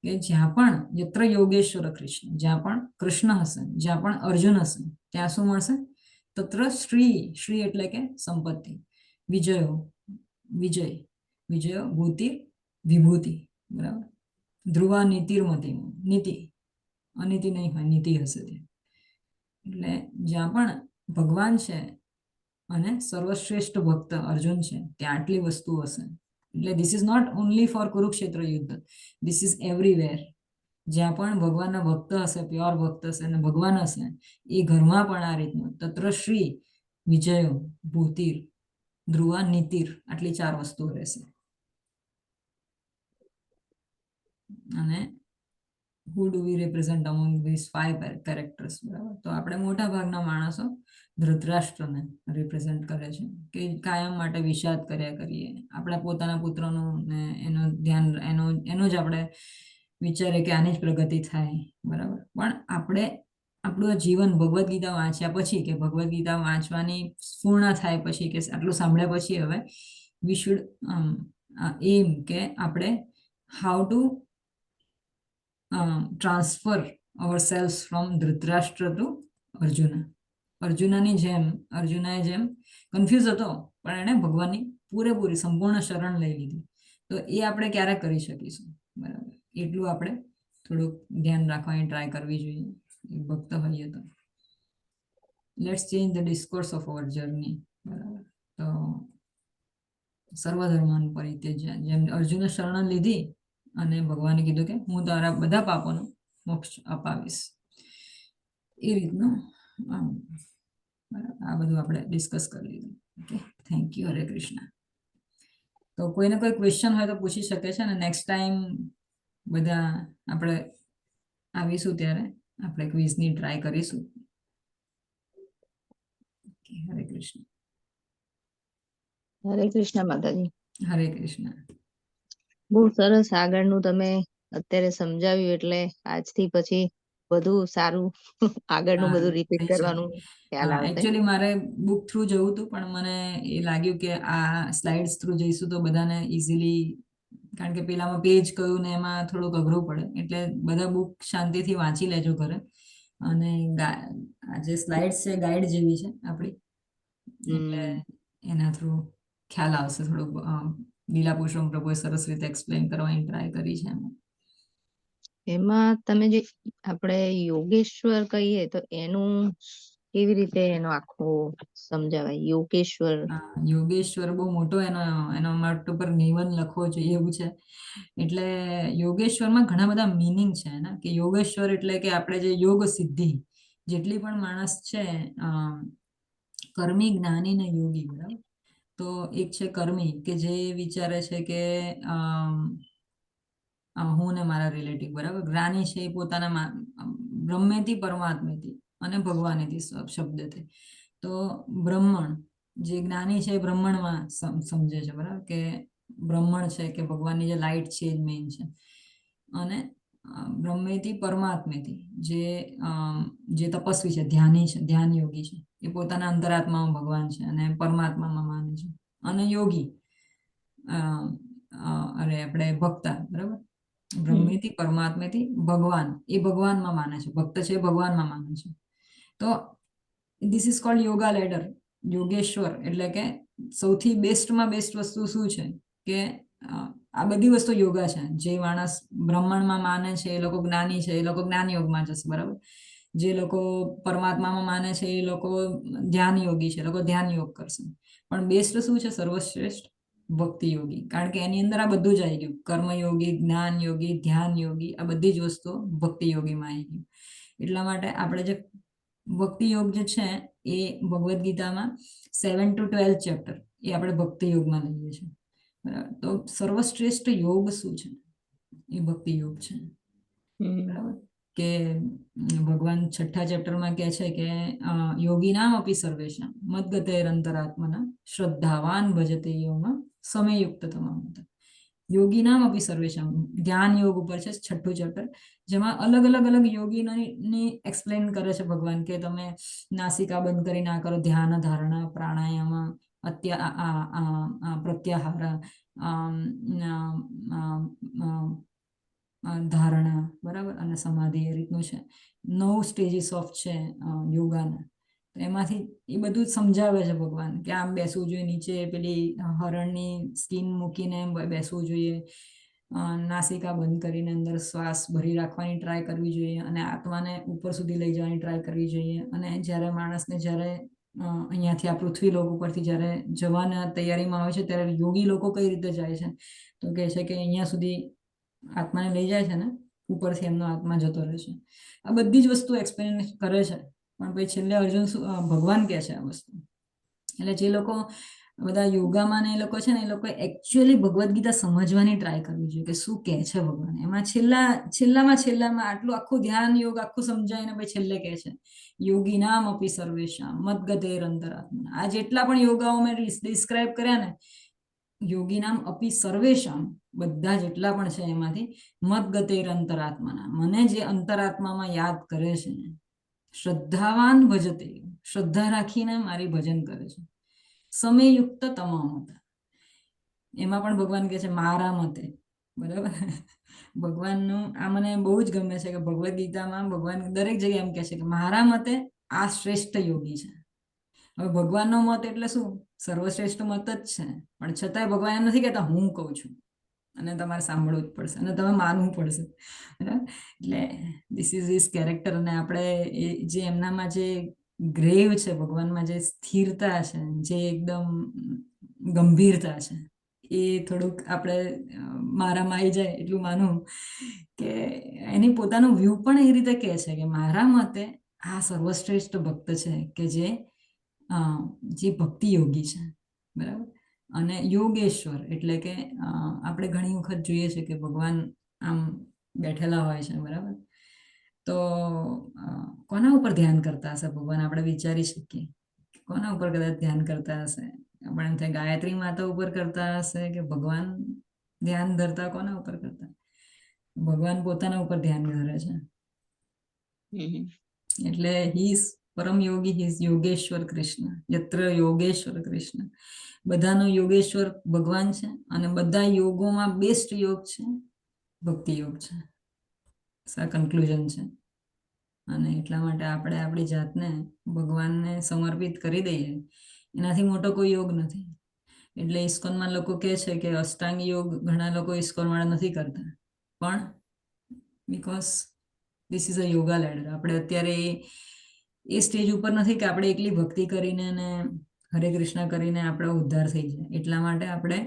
કે જ્યાં પણ યત્ર યોગેશ્વર કૃષ્ણ, જ્યાં પણ કૃષ્ણ હશે, જ્યાં પણ અર્જુન હશે, ત્યાં શું મળશે? તત્ર શ્રી એટલે કે સંપત્તિ, વિજય ભૂતિ વિભૂતિ, બરાબર. ધ્રુવા નીતિર્મતિ, નીતિ અનીતિ નહીં હોય, નીતિ હશે ત્યાં. એટલે જ્યાં પણ ભગવાન છે અને સર્વશ્રેષ્ઠ ભક્ત અર્જુન છે ત્યાં આટલી વસ્તુ હશે. એટલે this is not only for Kurukshetra યુદ્ધ, ધીસ ઇઝ એવરીવેર. જ્યાં પણ ભગવાનના ભક્ત હશે, પ્યોર ભક્ત હશે અને ભગવાન હશે, એ ઘરમાં પણ આ રીતનું તત્ર શ્રી વિજયો ભૂતિર ધ્રુવા નીતિર, આટલી 4 વસ્તુઓ રહેશે. અને who do we represent among these 5 characters, બરાબર. તો આપણે મોટા ભાગના માણસો ધૃતરાષ્ટ્રને રિપ્રેઝેન્ટ કરે છે કે કાયમ માટે વિષાદ કર્યા કરીએ, આપણે પોતાના પુત્રનું ને એનું ધ્યાન એનું જ આપણે વિચારે કે આની જ પ્રગતિ થાય, બરાબર. પણ આપણે આપણું જીવન ભગવદ્ ગીતા વાંચ્યા પછી કે ભગવદ્ ગીતા વાંચવાની પૂર્ણ થાય પછી કે આટલું સાંભળ્યા પછી હવે વી શુડ એમ કે આપણે how to transfer ourselves from Dhritarashtra to અર્જુનાએ જેમ કન્ફ્યુઝ હતો પણ એણે ભગવાનની પૂરેપૂરી સંપૂર્ણ શરણ લઈ લીધી. તો એ આપણે ક્યારે કરી શકીશું, બરાબર. એટલું આપણે થોડુંક ધ્યાન રાખવાની ટ્રાય કરવી જોઈએ ભક્ત હોઈએ તો. Let's change the discourse of our journey, બરાબર. તો સર્વધર્માન પરિત્યજ્ય, જેમ અર્જુને શરણ લીધી અને ભગવાને કીધું કે હું તારા બધા પાપોનો મોક્ષ અપાવીશ, એ રીતનું આ બધું આપણે ડિસ્કસ કરી લીધું. Okay, thank you. હરે કૃષ્ણ. તો કોઈને કોઈ ક્વેશ્ચન હોય તો પૂછી શકે છે. અને નેક્સ્ટ ટાઈમ બધા આપણે આવીશું ત્યારે આપણે ક્વિઝની ટ્રાય કરીશું. હરે કૃષ્ણ. હરે કૃષ્ણ માતાજી. હરે કૃષ્ણ. બહુ સરસ આગળનું તમે અત્યારે સમજાવ્યું. એટલે આજથી પછી બધું સારું આગળનું બધું રિપીટ થઈ શકે. કરવાનું ખ્યાલ આવશે. એકચ્યુઅલી મારે બુક થ્રુ જવું હતું, પણ મને એ લાગ્યું કે આ સ્લાઇડ્સ થ્રુ જઈશું તો બધાને ઇઝીલી, કારણ કે પેલામાં પેજ કયું ને એમાં થોડુંક અઘરું પડે, એટલે બધા બુક શાંતિથી વાંચી લેજો ઘરે. અને આ જે સ્લાઇડ્સ છે ગાઈડ જેવી છે આપણી, એટલે એના થ્રુ ખ્યાલ આવશે થોડુંક. લીલા પુરુષોત્તમ પ્રભુએ સરસ રીતે એક્સપ્લેન કરવાની ટ્રાય કરી છે એમાં. એમાં તમે જે આપણે યોગેશ્વર કહીએ તો એનું કેવી રીતે એનો આખો સમજાવાય? યોગેશ્વર યોગેશ્વર બહુ મોટો એનો માટે ઉપર નિબંધ લખવો જોઈએ એવું છે. એટલે યોગેશ્વરમાં ઘણા બધા મિનિંગ છે એના, કે યોગેશ્વર એટલે કે આપણે જે યોગ સિદ્ધિ, જેટલી પણ માણસ છે કર્મી, જ્ઞાની ને યોગી, બરાબર. તો એક છે કર્મી, કે જે વિચારે છે કે હું ને મારા રિલેટિવ, બરાબર. જ્ઞાની છે એ પોતાના બ્રહ્મેથી, પરમાત્મેથી અને ભગવાનેથી શબ્દથી. તો બ્રહ્મણ, જે જ્ઞાની છે એ બ્રહ્મણમાં સમજે છે, બરાબર, કે બ્રહ્મણ છે કે ભગવાનની જે લાઈટ છે એ મેઇન છે. અને બ્રહ્મેથી, પરમાત્મેથી જે તપસ્વી છે, ધ્યાની છે, ધ્યાન યોગી છે, એ પોતાના અંતરાત્મામાં ભગવાન છે અને પરમાત્મામાં માને છે. અને યોગી આપણે ભક્તા, બરાબર. બ્રહ્મેથી, પરમાત્મેથી ભગવાન, એ ભગવાનમાં માને છે. ભક્ત છે એ ભગવાનમાં માને છે. તો this is called yoga ladder. Yogeshwar એટલે કે સૌથી બેસ્ટમાં બેસ્ટ વસ્તુ શું છે, કે આ બધી વસ્તુ યોગા છે. જે માણસ બ્રહ્માંડમાં માને છે એ લોકો જ્ઞાની છે, એ લોકો જ્ઞાન યોગમાં જશે, બરાબર. જે લોકો પરમાત્મામાં માને છે એ લોકો ધ્યાન યોગી છે, એ લોકો ધ્યાન યોગ કરશે. પણ બેસ્ટ શું છે? સર્વશ્રેષ્ઠ ભક્તિ યોગી. કારણ કે એની અંદર આ બધું જ આવી ગયું. કર્મયોગી, જ્ઞાન યોગી, ધ્યાન યોગી, આ બધી જ વસ્તુઓ ભક્તિ યોગીમાં આવી ગયું. એટલા માટે આપણે જે ભક્તિ યોગ જે છે એ ભગવદ્ ગીતામાં 7 to 12 ચેપ્ટર એ આપણે ભક્તિ યોગમાં લઈએ છીએ, બરાબર. તો સર્વશ્રેષ્ઠ યોગ શું છે? એ ભક્તિ યોગ છે, બરાબર. કે ભગવાન 6ઠા ચેપ્ટરમાં કહે છે કે યોગીનામ અપી સર્વેશામ મદ્ગતેરંતરાત્મના શ્રદ્ધાવાન ભજતે યોગમાં સમયયુક્ત તમામ. યોગીનામ અપી સર્વેશામ, ધ્યાન યોગ ઉપર છે 6ઠું ચેપ્ટર, જેમાં અલગ અલગ યોગીની એક્સપ્લેન કરે છે ભગવાન, કે તમે નાસિકા બંધ કરી ના કરો, ધ્યાન, ધારણા, પ્રાણાયામ, પ્રત્યાહાર, ધારણા, બરાબર, અને સમાધિ, એ રીતનું છે. 9 સ્ટેજીસ ઓફ છે યોગાના. તો એમાંથી એ બધું જ સમજાવે છે ભગવાન, કે આમ બેસવું જોઈએ, નીચે પેલી હરણની સ્કિન મૂકીને બેસવું જોઈએ, નાસિકા બંધ કરીને અંદર શ્વાસ ભરી રાખવાની ટ્રાય કરવી જોઈએ, અને આત્માને ઉપર સુધી લઈ જવાની ટ્રાય કરવી જોઈએ. અને જ્યારે માણસને જ્યારે અહીંયાથી આ પૃથ્વી લોક ઉપરથી જ્યારે જવાના તૈયારીમાં આવે છે, ત્યારે યોગી લોકો કઈ રીતે જાય છે? તો કહે છે કે અહીંયા સુધી આત્માને લઈ જાય છે ને, ઉપરથી એમનો આત્મા જતો રહે છે. આ બધી જ વસ્તુ એક્સપ્લેન કરે છે. પણ પછી છેલ્લે અર્જુન ભગવાન કહે છે આ વસ્તુ. એટલે જે લોકો બધા યોગામાં ને એ લોકો છે ને, એ લોકો એકચ્યુઅલી ભગવદ્ ગીતા સમજવાની ટ્રાય કરવી જોઈએ કે શું કહે છે ભગવાન. એમાં છેલ્લામાં આટલું આખું ધ્યાન યોગ આખું સમજાવીને પછી છેલ્લે કહે છે યોગીનામ અપી સર્વેશામ મદ્ગતેરંતરાત્મના. આ જેટલા પણ યોગાઓ મેં ડિસ્ક્રાઇબ કર્યા ને, યોગીનામ અપી સર્વેશામ, બધા જેટલા પણ છે એમાંથી મદ્ગતેરંતરાત્મના, મને જે અંતરાત્મામાં યાદ કરે છે, શ્રદ્ધાવાન ભજતે, શ્રદ્ધા રાખીને મારી ભજન કરે છે, સમયયુક્ત તમામ હતા. એમાં પણ ભગવાન કહે છે મારા મતે, બરાબર. ભગવાનનું આ મને બહુ જ ગમે છે કે ભગવદ્ ગીતામાં ભગવાન દરેક જગ્યાએ એમ કહે છે કે મારા મતે આ શ્રેષ્ઠ યોગી છે. હવે ભગવાનનો મત એટલે શું? સર્વશ્રેષ્ઠ મત જ છે, પણ છતાંય ભગવાન એમ નથી કહેતા હું કહું છું અને તમારે સાંભળવું જ પડશે અને તમે માનવું પડશે, બરાબર. એટલે ધીસ ઇઝ હિઝ કેરેક્ટર. અને આપણે જે એમનામાં જે ગ્રેવ છે, ભગવાનમાં જે સ્થિરતા છે, જે એકદમ ગંભીરતા છે, એ થોડુંક આપણે મારામાં આવી જાય એટલું માનું કે એની પોતાનું વ્યૂ પણ એ રીતે કહે છે કે મારા મતે આ સર્વશ્રેષ્ઠ ભક્ત છે, કે જે ભક્તિ યોગી છે, બરાબર. અને યોગેશ્વર એટલે કે આપણે ઘણી વખત જોઈએ છે કે ભગવાન આમ બેઠેલા હોય છે, બરાબર. તો કોના ઉપર ધ્યાન કરતા હશે ભગવાન? આપણે વિચારી શકીએ કોના ઉપર કદાચ ધ્યાન કરતા હશે? આપણે એમ થાય ગાયત્રી માતા ઉપર કરતા હશે, કે ભગવાન ધ્યાન ધરતા કોના ઉપર કરતા? ભગવાન પોતાના ઉપર ધ્યાન ધરે છે. હમ. એટલે હી ઇઝ પરમ યોગી, હી ઇઝ યોગેશ્વર કૃષ્ણ, યત્ર યોગેશ્વર કૃષ્ણ. બધાનો યોગેશ્વર ભગવાન છે અને બધા યોગોમાં બેસ્ટ યોગ છે ભક્તિ યોગ છે. આ કન્ક્લુઝન છે. અને એટલા માટે આપણે આપણી જાતને ભગવાનને સમર્પિત કરી દઈએ, એનાથી મોટો કોઈ યોગ નથી. એટલે ઇસ્કોનમાં લોકો કહે છે કે અષ્ટાંગ યોગ ઘણા લોકો ઇસ્કોન વાળા નથી કરતા, પણ because this is a yoga ladder. આપણે અત્યારે એ સ્ટેજ ઉપર નથી કે આપણે એકલી ભક્તિ કરીને અને હરે કૃષ્ણ કરીને આપણો ઉદ્ધાર થઈ જાય. એટલા માટે આપણે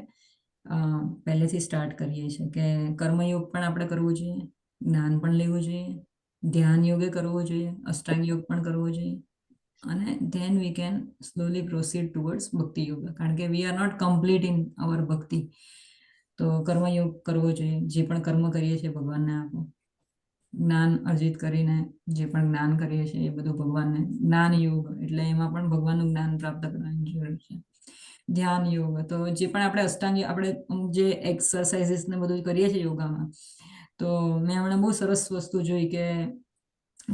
પહેલેથી સ્ટાર્ટ કરીએ છીએ કે કર્મયોગ પણ આપણે કરવું જોઈએ, જ્ઞાન પણ લેવું જોઈએ, ધ્યાન યોગે કરવો જોઈએ, અષ્ટાંગ યોગ પણ કરવો જોઈએ, અને then we can slowly proceed towards bhakti yoga, કારણ કે we are not complete in our bhakti. તો કર્મયોગ કરવો જોઈએ, જે પણ કર્મ કરીએ છીએ ભગવાનને આપો. જ્ઞાન અર્જિત કરીને જે પણ જ્ઞાન કરીએ છીએ એ બધું ભગવાનને. જ્ઞાન યોગ એટલે એમાં પણ ભગવાનનું જ્ઞાન પ્રાપ્ત કરવાની જરૂર છે. ધ્યાન યોગ તો જે પણ આપણે અષ્ટાંગ આપણે જે એક્સરસાઇઝીસ ને બધું કરીએ છીએ યોગામાં, તો મેં હમણાં બહુ સરસ વસ્તુ જોઈ કે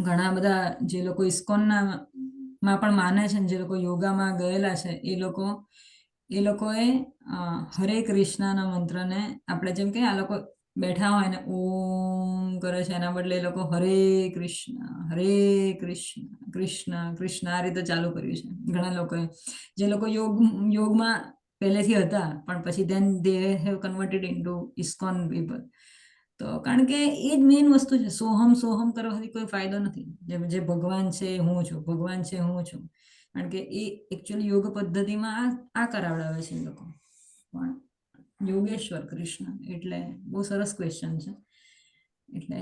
ઘણા બધા જે લોકો ઇસ્કોનના માં પણ માને છે ને જે લોકો યોગામાં ગયેલા છે એ લોકોએ હરે કૃષ્ણના મંત્રને આપણે જેમ કે આ લોકો બેઠા હોય ને ઓમ કરે છે, એના બદલે એ લોકો હરે કૃષ્ણ કૃષ્ણ કૃષ્ણ આ રીતે ચાલુ કર્યું છે. ઘણા લોકોએ, જે લોકો યોગમાં પહેલેથી હતા પણ પછી then they have converted into ISKCON people. તો કારણ કે એ જ મેઇન વસ્તુ છે, સોહમ કરવાથી કોઈ ફાયદો નથી. જે ભગવાન છે હું છું, ભગવાન છે હું છું. કારણ કે એ એકચ્યુઅલી યોગ પદ્ધતિમાં આ કરાવડાવે છે લોકો. પણ યોગેશ્વર કૃષ્ણ એટલે બહુ સરસ ક્વેશ્ચન છે. એટલે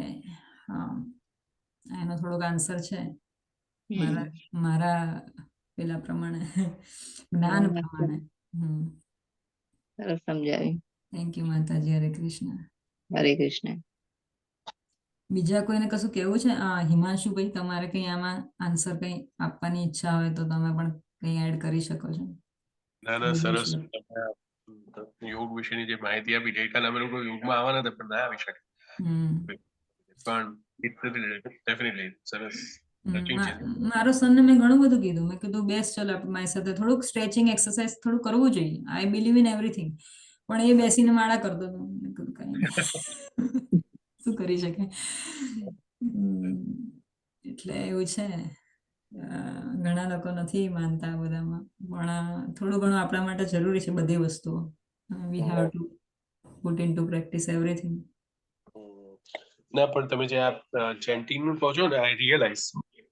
એનો થોડોક આન્સર છે મારા પેલા પ્રમાણે, જ્ઞાન પ્રમાણે. સરસ સમજાવ્યું. થેન્ક યુ માતાજી. હરે કૃષ્ણ. હરે કૃષ્ણ. બીજા કોઈને કશું કેવું છે? હિમાંશુભાઈ, તમારે કઈ આમાં આન્સર કઈ આપવાની ઈચ્છા હોય તો તમે પણ કઈ એડ કરી શકો છો. ના સરસ. યોગ વિશેની જે માહિતી આપી, ગઈકાલે અમે લોકો યોગમાં આવવાના હતા પણ ના આવી શકે, પણ ડેફિનેટલી સરસ. મારો સનને મેં ઘણું બધું કીધું. મેં કીધું બેસ ચલ મારી સાથે થોડુંક સ્ટ્રેચિંગ એક્સરસાઇઝ થોડું કરવું જોઈએ. I believe in everything. પણ એ બેસીને માળા કરતો હતો. મેં કીધું કઈ શું કરી શકે. એટલે એવું છે, ઘણા લોકો નથી માનતા બધામાં, પણ થોડું ઘણું આપણા માટે જરૂરી છે બધી વસ્તુઓ. We have to put into practice everything. ના પણ તમે જે આ ચેન્ટિંગ નું કહો છો ને, આઈ રિયલાઇઝ,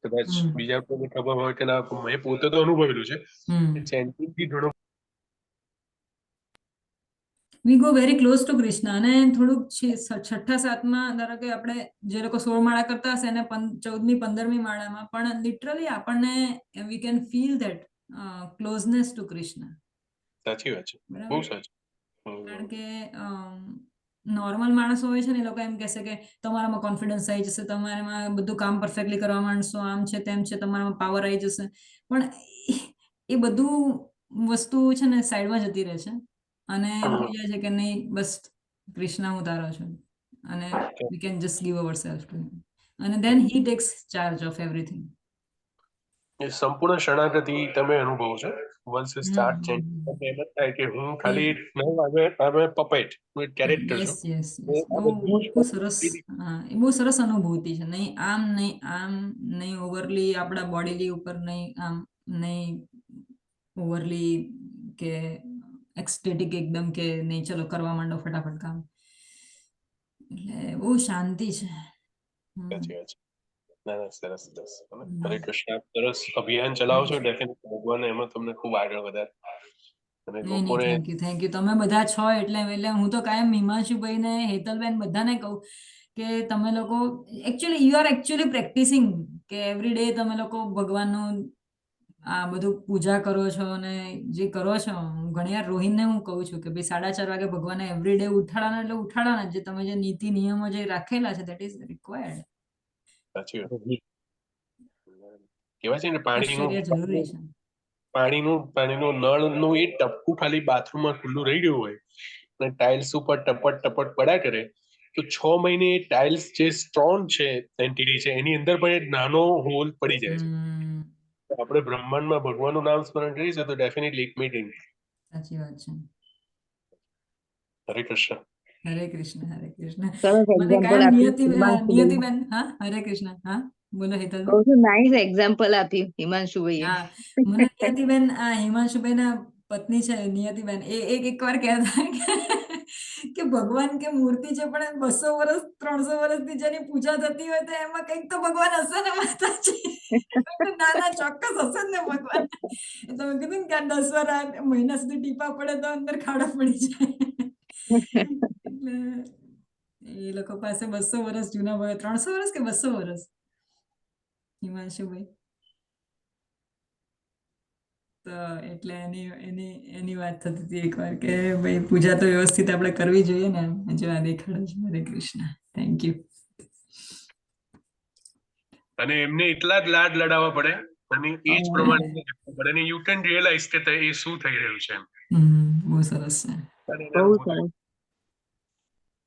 કદાચ બીજા કોઈને ખબર હોય કે ના, મેં પોતે તો અનુભવેલું છે, ચેન્ટિંગ થી ઘણો we go very close to Krishna. અને થોડુંક 6ઠ્ઠા 7મા ધારો કે આપણે જે લોકો 16 માળા કરતા હશે એને 14મી 15મી માળામાં પણ લિટરલી આપણને we can feel that closeness to Krishna. સાચી વાત છે, બહુ સાચી. કારણ કે નોર્મલ માણસો હોય છે ને, એ લોકો એમ કહેશે કે તમારામાં કોન્ફિડન્સ આવી જશે, તમારામાં બધું કામ પરફેક્ટલી કરવા માંડશો, આમ છે તેમ છે, તમારામાં પાવર આવી જશે. પણ એ બધું વસ્તુ છે ને સાઈડમાં જતી રહે છે અને એવું થઈ જાય છે કે નહીં, બસ કૃષ્ણ હું તારો છું, અને we can just give ourselves to him, and then he takes charge of everything. એ સંપૂર્ણ શરણાગતિ તમે અનુભવો છો. વન્સ યુ સ્ટાર્ટ ચેન્જિંગ, એમ જ થાય કે હું ખાલી પપેટ, હું એક કેરેક્ટર છું. બહુ સરસ. એ બહુ સરસ અનુભૂતિ છે. નહીં આમ નહીં ઓવરલી આપણા બોડીલી ઉપર, નહીં આમ નહીં ઓવરલી કે એક્સટેટિક એકદમ કે નહીં ચલો કરવા માંડો ફટાફટ કામ. એટલે બહુ શાંતિ છે. સાચી વાત છે. ના સરસ સરસ. હરે કૃષ્ણ. સરસ અભિયાન ચલાવો છો. ડેફિનેટલી ભગવાન એમાં તમને ખૂબ આગળ વધારે. અને લોકોને થેન્ક યુ. તમે બધા છો એટલે હું તો કાયમ હિમાંશુભાઈ ને હેતલબેન બધાને કહું કે તમે લોકો actually you are actually practising, કે એવરી ડે તમે લોકો ભગવાનનું આ બધું પૂજા કરો છો અને જે કરો છો. ઘણી વાર રોહિતને હું કહું છું કે ભાઈ 4:30 વાગે ભગવાને એવરી ડે ઉઠાડવાના, એટલે ઉઠાડવાના. જે તમે જે નીતિ નિયમો જે રાખેલા છે, દેટ ઇઝ રિક્વાયર્ડ. સાચી વાત. કેવાય છે ને, પાણીનું નળનું એ ટપકું ખાલી બાથરૂમમાં ખુલ્લું રહી ગયું હોય અને ટાઇલ્સ ઉપર ટપટ પડ્યા કરે, તો 6 મહિને ટાઇલ્સ જે સ્ટ્રોંગ છે એન્ટિટી છે એની અંદર પણ એક નાનો હોલ પડી જાય છે. તો આપણે બ્રહ્માંડમાં ભગવાનનું નામ સ્મરણ કરીશું તો ડેફિનેટલી ઇટ મીટિંગ. સાચી વાત છે. હરે કૃષ્ણ. હરે કૃષ્ણ, હરે કૃષ્ણ. સરસ મને એક્ઝામ્પલ કાયમ આપ્યું હિમાંશુભાઈ. નિયતિબેન, હા હરે કૃષ્ણ, હા બોલો હેતલ. કહું છું નાઇસ એક્ઝામ્પલ આપ્યું હિમાંશુભાઈએ. હા, મને નિયતિબેન, આ હિમાંશુભાઈ ના પત્ની છે નિયતિબેન, એ એકવાર કહેતા કે ભગવાન કે મૂર્તિ છે પણ 200 વર્ષ 300 વર્ષથી જેની પૂજા થતી હોય તો એમાં કંઈક તો ભગવાન હશે ને માતાજી. ના ના, ચોક્કસ હશે ને ભગવાન. તમે કીધું ને કે 10 વર્ષ મહિના સુધી ટીપા પડે તો અંદર ખાડો પડી જાય. એટલે એ લોકો પાસે 200 વર્ષ જૂના હોય, 300 વર્ષ કે 200 વર્ષ હિમાંશુભાઈ. તો એટલે એની વાત થતી હતી એકવાર કે ભાઈ પૂજા તો વ્યવસ્થિત આપણે કરવી જોઈએ ને. જો આ દેખાડો છે. હરે કૃષ્ણ, થેન્ક યુ. અને એમને એટલા જ લાડ લડાવવા પડે અને એ જ પ્રમાણે પડે અને યુ કેન રિયલાઇઝ કે એ શું થઈ રહ્યું છે. બહુ સરસ છે. અને બહુ સરસ.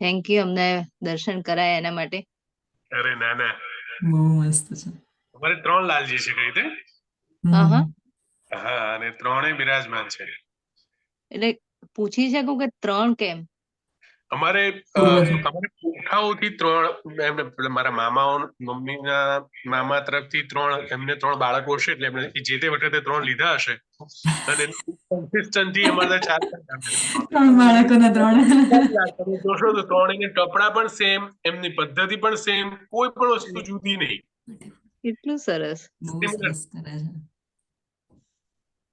થેન્ક યુ અમને દર્શન કરાયા એના માટે. અરે ના ના, બહુ મસ્ત છે. અમારે 3 લાલજી છે કઈ રીતે. હા હા. હા, અને 3 બિરાજમાન છે. એટલે પૂછી શકું કે 3 કેમ? અમારે પૂર્વજો. પુરખાઓથી 3 એમને મારા મામાઓ મમ્મીના મામા તરફથી 3 એમને 3 બાળકો છે એટલે એમને જે તે વખતે 3 લીધા હશે અને કન્સિસ્ટન્ટલી અમારે 4 ત્રણ બાળકોને 3. જોશો તો 3 કપડા પણ સેમ, એમની પદ્ધતિ પણ સેમ, કોઈ પણ વસ્તુ જુદી નહીં. કેટલું સરસ. બહુ સરસ કરે છે.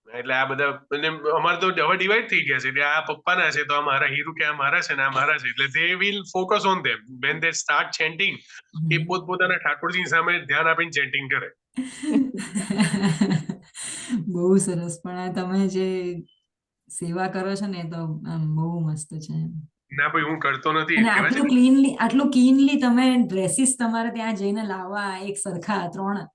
એટલે આ બધા એટલે અમારે તો હવે ડિવાઈડ થઈ ગયા છે એટલે આ પપ્પાના છે તો આ મારા હીરુ કે આ મારા છે ને આ મારા છે એટલે they will focus on them when they start chanting. એ પોતપોતાના ઠાકોરજી સામે ધ્યાન આપીને ચેન્ટિંગ કરે. બહુ સરસ. પણ આ તમે જે સેવા કરો છો ને એ તો આમ બહુ મસ્ત છે. ના ભાઈ હું કરતો નથી અને કહેવાય છે આટલું ક્લીનલી તમે ડ્રેસીસ તમારે ત્યાં જઈને લાવવા એક સરખા 3.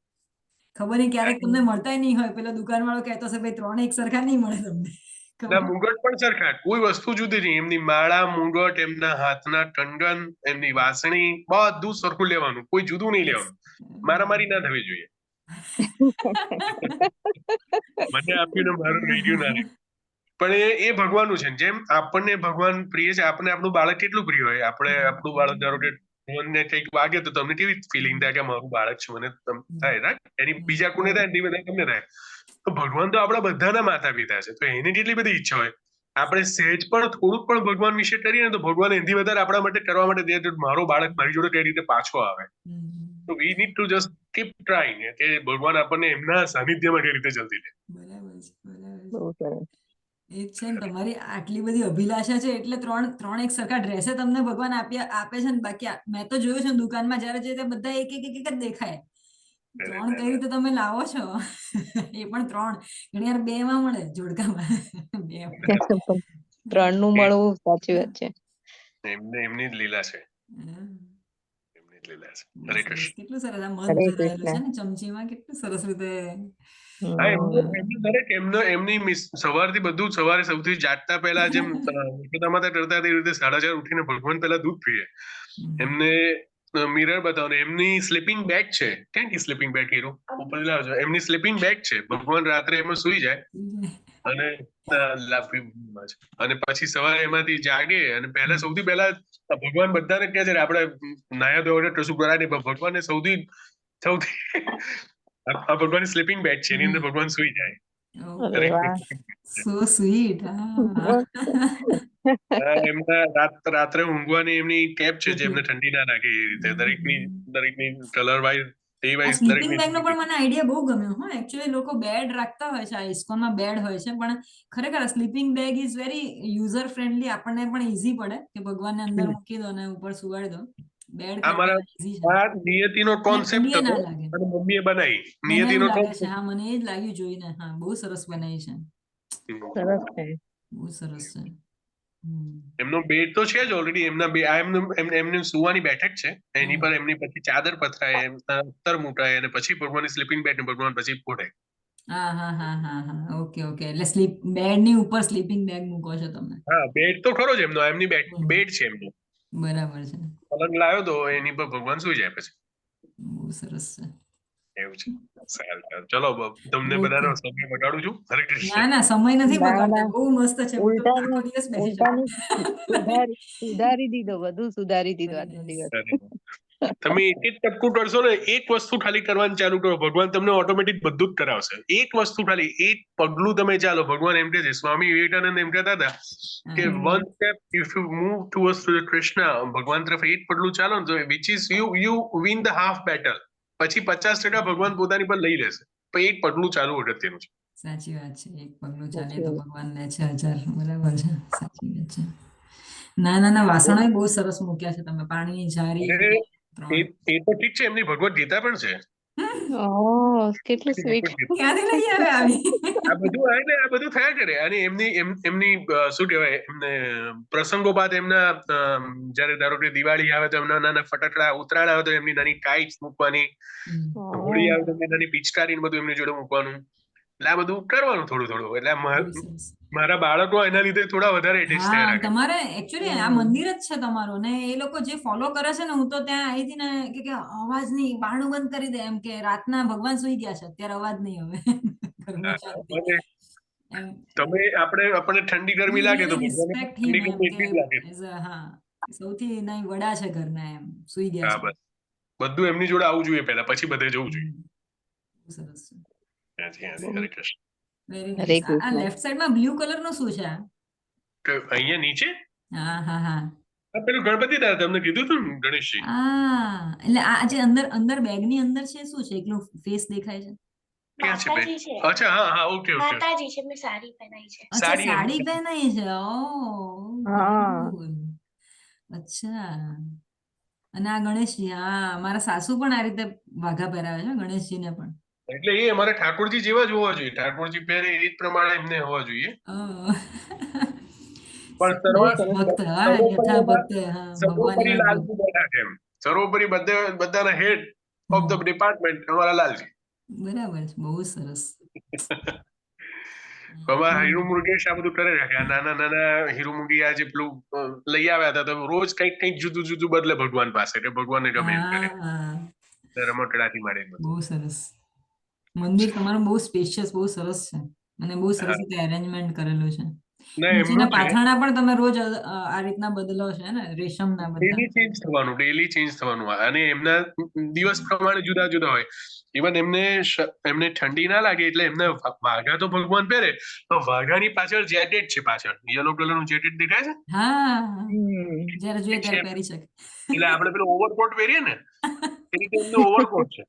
ખબર નહીં ક્યારેક તમને મળતાય નહીં હોય. પેલો દુકાનવાળો કહેતો હશે ભાઈ 3 એક સરખા નહીં મળે તમને. ના, મુંગટ પણ સરખા, કોઈ વસ્તુ જુદી નહીં. એમની માળા, મુંગટ, એમના હાથના કંગન, એમની વાસણી બધું સરખું લેવાનું, કોઈ જુદું નહીં લેવાનું. મારામારી ના થવી જોઈએ. મને આપ્યું ને મારું રહી ગયું ના રહે. પણ એ ભગવાનનું છે. જેમ આપણને ભગવાન પ્રિય છે, આપણને આપણું બાળક કેટલું પ્રિય હોય. આપણે આપણું બાળક ધારો કે ભગવાનને કંઈક વાગે તો તમને કેવી ફિલિંગ થાય કે મારું બાળક છે, મને થાય રાઈટ. એની બીજા કોને થાય એની બધા તમને થાય. તો ભગવાન તો આપણા બધાના માતા પિતા છે, તો એની કેટલી બધી ઈચ્છા હોય. આપણે સહેજ પણ થોડુંક પણ ભગવાન વિશે કરીએ ને તો ભગવાન એથી વધારે આપણા માટે કરવા માટે દે, મારો બાળક મારી જોડે કઈ રીતે પાછો આવે. તો we need to just keep trying કે ભગવાન આપણને એમના સાનિધ્યમાં કઈ રીતે જલ્દી લે. બરાબર છે, બરાબર છે. બહુ સરસ. એ જ છે ને, તમારી આટલી બધી અભિલાષા છે એટલે 3 એક સરખા ડ્રેસે તમને ભગવાન આપે છે ને. બાકી મેં તો જોયું છે દુકાનમાં જયારે જઈએ ત્યાં બધા એક જ દેખાય. 3 કઈ રીતે તમે લાવો છો? એ પણ 3 ઘણી વાર 2 માં મળે, જોડકામાં 2. 3 નું મળવું સાચી વાત છે. એમની જ લીલા છે. એમની જ લીલા છે. હરે કૃષ્ણ. કેટલું સરસ આ મધ હરે રહેલું છે કૃષ્ણ. ને ચમચીમાં, કેટલું સરસ રીતે. હા, એમની સવારથી બધું સવારે સૌથી જાગતા પહેલા જેમ માતા કરતા તે રીતે 4:30 ઉઠીને ભગવાન પહેલા દૂધ પીએ. એમને મિરર બતાવો ને એમની સ્લીપિંગ બેગ છે. ક્યાંથી સ્લીપિંગ બેગ હીરો ઉપર લાવજો. એમની સ્લીપિંગ બેગ છે. ભગવાન રાત્રે એમાં સુઈ જાય અને પછી સવારે એમાંથી જાગે અને સૌથી પહેલા ભગવાન બધાને કહે છે આપણે નાયા ધોઈને કશું કરાય નહીં, પણ ભગવાનને સૌથી આ ભગવાનની સ્લીપિંગ બેગ છે, એની અંદર ભગવાન સુઈ જાય. અરે વાહ. So sweet. એમના રાત્રે ઊંઘવાની એમની ટેપ છે જે એમને ઠંડી ના લાગે એ રીતે દરેકની કલર વાઇઝ સ્લીપિંગ બેગ નો પણ મને આઈડિયા બહુ ગમ્યો. હા, એકચ્યુઅલી લોકો બેડ રાખતા હોય છે, આ ઇસ્કોનમાં બેડ હોય છે, પણ ખરેખર sleeping bag is very user friendly. આપણને પણ ઈઝી પડે કે ભગવાનને અંદર મૂકી દો અને ઉપર સુવાડી દો. બેડ કરતા ઈઝી છે. નિયતિનો કોન્સેપ્ટ હતો અને મમ્મીએ બનાવી. નિયતિનો કોન્સેપ્ટ. હા, મને એ જ લાગ્યું જોઈને. હા, બહુ સરસ બનાવી છે. સરસ છે. બહુ સરસ છે. એમનો બેડ તો છે જ ઓલરેડી. એમની સુવાની બેઠક છે, એની પર એમની પછી ચાદર પથરાય, અત્તર મૂકાય અને પછી ભગવાનની સ્લીપિંગ બેગ ને ભગવાન પછી ફોડે. હા. ઓકે. એટલે બેડ ની ઉપર સ્લીપિંગ બેગ મૂકો છો તમે? હા, બેડ તો ખરો જ એમનો. એમની બેડ છે એમનો. બરાબર છે. પલંગ લાવ્યો તો એની પર ભગવાન સુઈ જાય પછી બહુ સરસ છે. એવું છે. સારું સારું ચલો તમને Okay. બધાનો સમય બગાડું છું. હરે ના કૃષ્ણ. ના સમય નથી ના, બગાડતા, ના. બહુ મસ્ત છે. હું તો આખો ઉલટાનું દિવસ બેસી ઉલટાનું શકું. સુધારી દીધો, બધું સુધારી દીધું Very આજનો nice. દિવસ. તમે એક એક ટપકું કરશો ને, એક વસ્તુ ખાલી કરવાનું ચાલુ કરો, ભગવાન તમને ઓટોમેટિક બધું જ કરાવશે. એક વસ્તુ ખાલી, એક પગલું તમે ચાલો. ભગવાન એમ કહે છે, સ્વામી વિવેકાનંદ એમ કહેતા હતા કે one step if you move towards to Krishna, ભગવાન તરફ એક પગલું ચાલો ને તો which is you win the half battle. પછી 50% ભગવાન પોતાની પર લઈ લેશે. પણ એક પગલું ચાલુ અગત્યનું છે. સાચી વાત છે. એક પગલું ચાલે સાચી તો વાત. ભગવાન લે છે 1000. બરાબર છે. સાચી વાત છે. નાના વાસણો બહુ સરસ મૂક્યા છે તમે, પાણીની જારી અને ને એ 3. એ તો ઠીક છે, એમની ભગવદ ગીતા પણ છે. ઓહ, કેટલું સ્વીટ. ક્યાંથી લઈ આવે આવી? આ બધું આવે ને, આ બધું થયા કરે. અને એમની શું કહેવાય, એમને પ્રસંગોપાત એમના જયારે ધારો કે દિવાળી આવે તો એમના નાના ફટાકડા, ઉત્તરાયણ આવે તો એમની નાની કાઇટ્સ મૂકવાની, હોળી આવે તો એમની નાની પિચકારી ને બધું એમની જોડે મૂકવાનું. એટલે આ બધું કરવાનું થોડું થોડું. એટલે બહુ સરસ. મારા બાળકો એના લીધે થોડા વધારે એટેચ થયા હા, રાખે. તમારે એકચ્યુઅલી આ મંદિર જ છે તમારું, ને એ લોકો જે ફોલો કરે છે ને, હું તો ત્યાં આવી હતી ને કે અવાજ નહીં, બારણું બંધ કરી દે, એમ કે રાતના ભગવાન સુઈ ગયા છે, અત્યારે અવાજ નહીં હવે. ઘરમાં શાંતિ. અને એમ તમે આપણને ઠંડી ગરમી લાગે તો ભગવાનને રિસ્પેક્ટ ઠંડી હિમ, એમ ગરમી કે એટલી જ લાગે. હા, સૌથી નહીં વડા છે ઘરના, એમ સુઈ ગયા હા, છે. બસ બધું એમની જોડે આવવું જોઈએ પહેલા, પછી બધે જવું જોઈએ. બહુ સરસ છે. હાજી હાજી, હરે કૃષ્ણ. વેરી હરે નાઇસ. આ કૃષ્ણ. લેફ્ટ સાઈડમાં બ્લુ કલર નું શું છે આ? તો અહીંયા નીચે હા હા હા. આ પેલું ગણપતિ દાદા તમને કીધું હતું ને, ગણેશજી. એટલે આ જે અંદર બેગ ની અંદર છે, શું છે? એકલું ફેસ દેખાય છે? ક્યાં છે બેગ? માતાજી છે. અચ્છા, હા હા, ઓકે ઓકે. માતાજી છે, મેં સાડી પહેરાઈ છે. અચ્છા, સાડી સાડી એમની. પહેરાઈ છે. ઓહ, હા. cool. અચ્છા. અને આ ગણેશજી, હા, મારા સાસુ પણ આ રીતે વાઘા પહેરાવે છે, ગણેશજીને પણ. એટલે એ અમારે ઠાકોરજી જેવા જ હોવા જોઈએ. ઠાકોરજી પહેરે એ જ પ્રમાણે એમને હોવા જોઈએ. ઓહ. પણ બહુ સરસ. ભક્ત, હા, યથા ભક્ત, હા, ભગવાન સર્વોપરી એવા ભક્ત. લાલજી બેઠા છે એમ. સર્વોપરી બધાના હેડ ઓફ ધ ડિપાર્ટમેન્ટ અમારા લાલજી. બરાબર છે, બહુ સરસ. આમાં હીરો મુરુગેશ આ બધું કરે રાખે. આ નાના નાના હીરો મુરગી આ જે પેલું લઈ આવ્યા હતા, તો રોજ કંઈક જુદું જુદું બદલે ભગવાન પાસે, કે ભગવાનને ગમે એમ કરે. હા, રમકડાથી માંડીને બધું. બહુ સરસ. મંદિર તમારું બહુ સ્પેશિયસ, બહુ સરસ છે, અને બહુ સરસ હા. રીતે અરેન્જમેન્ટ કરેલું છે. ના, નીચેના એમનું છે પાથરણા પણ તમે રોજ આ રીતના બદલો છે ને, રેશમના બધા. ડેલી ચેન્જ થવાનું. અને એમના દિવસ પ્રમાણે જુદા જુદા હોય. ઇવન એમને ઠંડી ના લાગે એટલે એમને વાઘા તો ભગવાન પહેરે, તો વાઘાની પાછળ જેકેટ છે, પાછળ યલો કલરનું જેકેટ દેખાય છે. હા, હમ. જ્યારે જોઈએ છે. ત્યારે પહેરી શકે. એટલે આપણે પેલો ઓવરકોટ પહેરીએ ને, એ રીતે એમને ઓવરકોટ છે.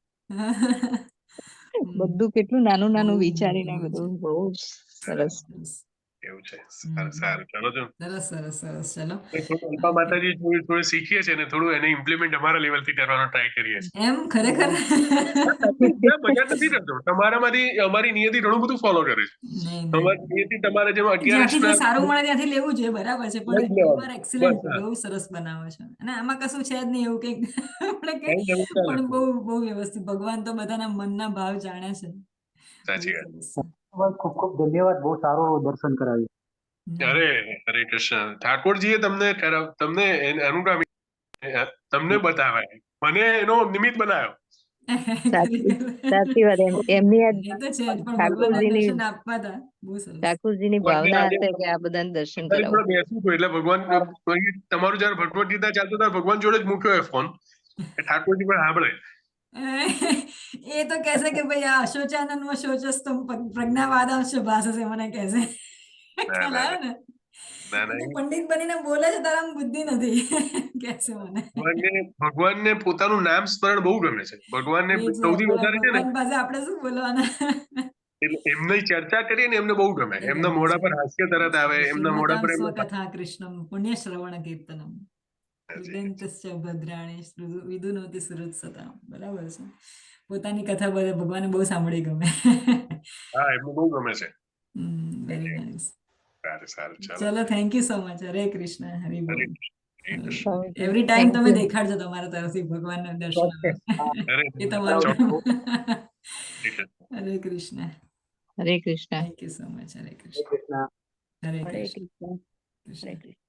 બધું કેટલું નાનું નાનું બહુ, વિચારીને બહુ બધું છે. બહુ જ સરસ. સરસ. એવું છે. સારું સારું, ચલો છો. સરસ સરસ ચલો. થોડું અલ્પા માતાજી થોડું શીખીએ છીએ ને, થોડું એને ઇમ્પ્લિમેન્ટ અમારા લેવલ થી કરવાનો ટ્રાય કરીએ છીએ. એમ ખરેખર? મજા નથી કરતો. તમારામાંથી અમારી નિયતિ ઘણું બધું ફોલો કરે છે. નહીં. અમારી નિયતિ તમારે જેમ જ્યાંથી જે 11 સારું મળે ત્યાંથી લેવું જોઈએ, બરાબર છે, લઈ પણ જ યુ લેવાનું. આર એક્સલન્ટ, બસ, હા. બહુ સરસ બનાવો છો, અને આમાં કશું છે જ નહીં એવું કંઈક આપણે કંઈ, કઈ નવું ચાલે પણ છે. બહુ વ્યવસ્થિત. ભગવાન તો બધાના મનના ભાવ જાણે છે. સાચી વાત. બહુ સરસ છે. ખૂબ ખૂબ ધન્યવાદ, બહુ સારું દર્શન કરાવ્યું. હરે કૃષ્ણ. ઠાકોરજીએ તમને અનુગામી તમને બતાવ્યા, મને એનો નિમિત્ત બનાવ્યો. સાચી વાત. એમની આ એ તો છે જ, પણ ભગવાનના ઠાકોરજીની દર્શન આપવા હતા. બહુ સરસ. ઠાકોરજીની ભાવના હશે કે આ બધાને દર્શન તમારી કરાવું. જોડે બેસું છું એટલે ભગવાન તમારું જયારે ભગવદ ગીતા ચાલતું ત્યારે ભગવાન જોડે જ મૂક્યો હોય ફોન. ઠાકોરજી પણ સાંભળે. એ તો કહેશે કે ભાઈ આ અશોચાનંદ શોચસ્તમ પ્રજ્ઞાવાદમ શુભાષસે, મને કહેશે. ખ્યાલ આવ્યો ને? ના તું ના, પંડિત બનીને બોલે છે, તારામાં બુદ્ધિ નથી, કહેશે મને. ભગવાનને પોતાનું નામ સ્મરણ બહુ ગમે છે. ભગવાનને એ છે, સૌથી બોલો, વધારે છે ને, ભગવાન પાસે આપણે શું બોલવાના? એટલે એમની ચર્ચા કરીએ ને એમને બહુ ગમે. એ એમના ગમે મોઢા છે. પર હાસ્ય તરત આવે. એમના મોઢા શૃણ્વતામ પર એમને સ્વકથા કૃષ્ણમ પુણ્ય શ્રવણ કીર્તનમ હૃદયંતસ્ય ભદ્રાણી વિદુનોતિ સુહૃત્સતામ. બરાબર છે, પોતાની કથા ભગવાને બહુ સાંભળી ગમે. હા, એમને બહુ ગમે છે. Very nice. સારું ચાલો. ચલો, થેન્ક યુ સો મચ. હરે કૃષ્ણ, હરિ બોલ. હરે Krishna. Thank you. Every time Thank તમે you. દેખાડજો તમારા તરફથી ભગવાનના દર્શન. ચોક્કસ. હરે એ તમારું. કૃષ્ણ. હરે કૃષ્ણ. હરે Krishna. Thank you so much. Hare Krishna. Krishna. Hare Hare Krishna. Krishna. Hare Krishna. Krishna.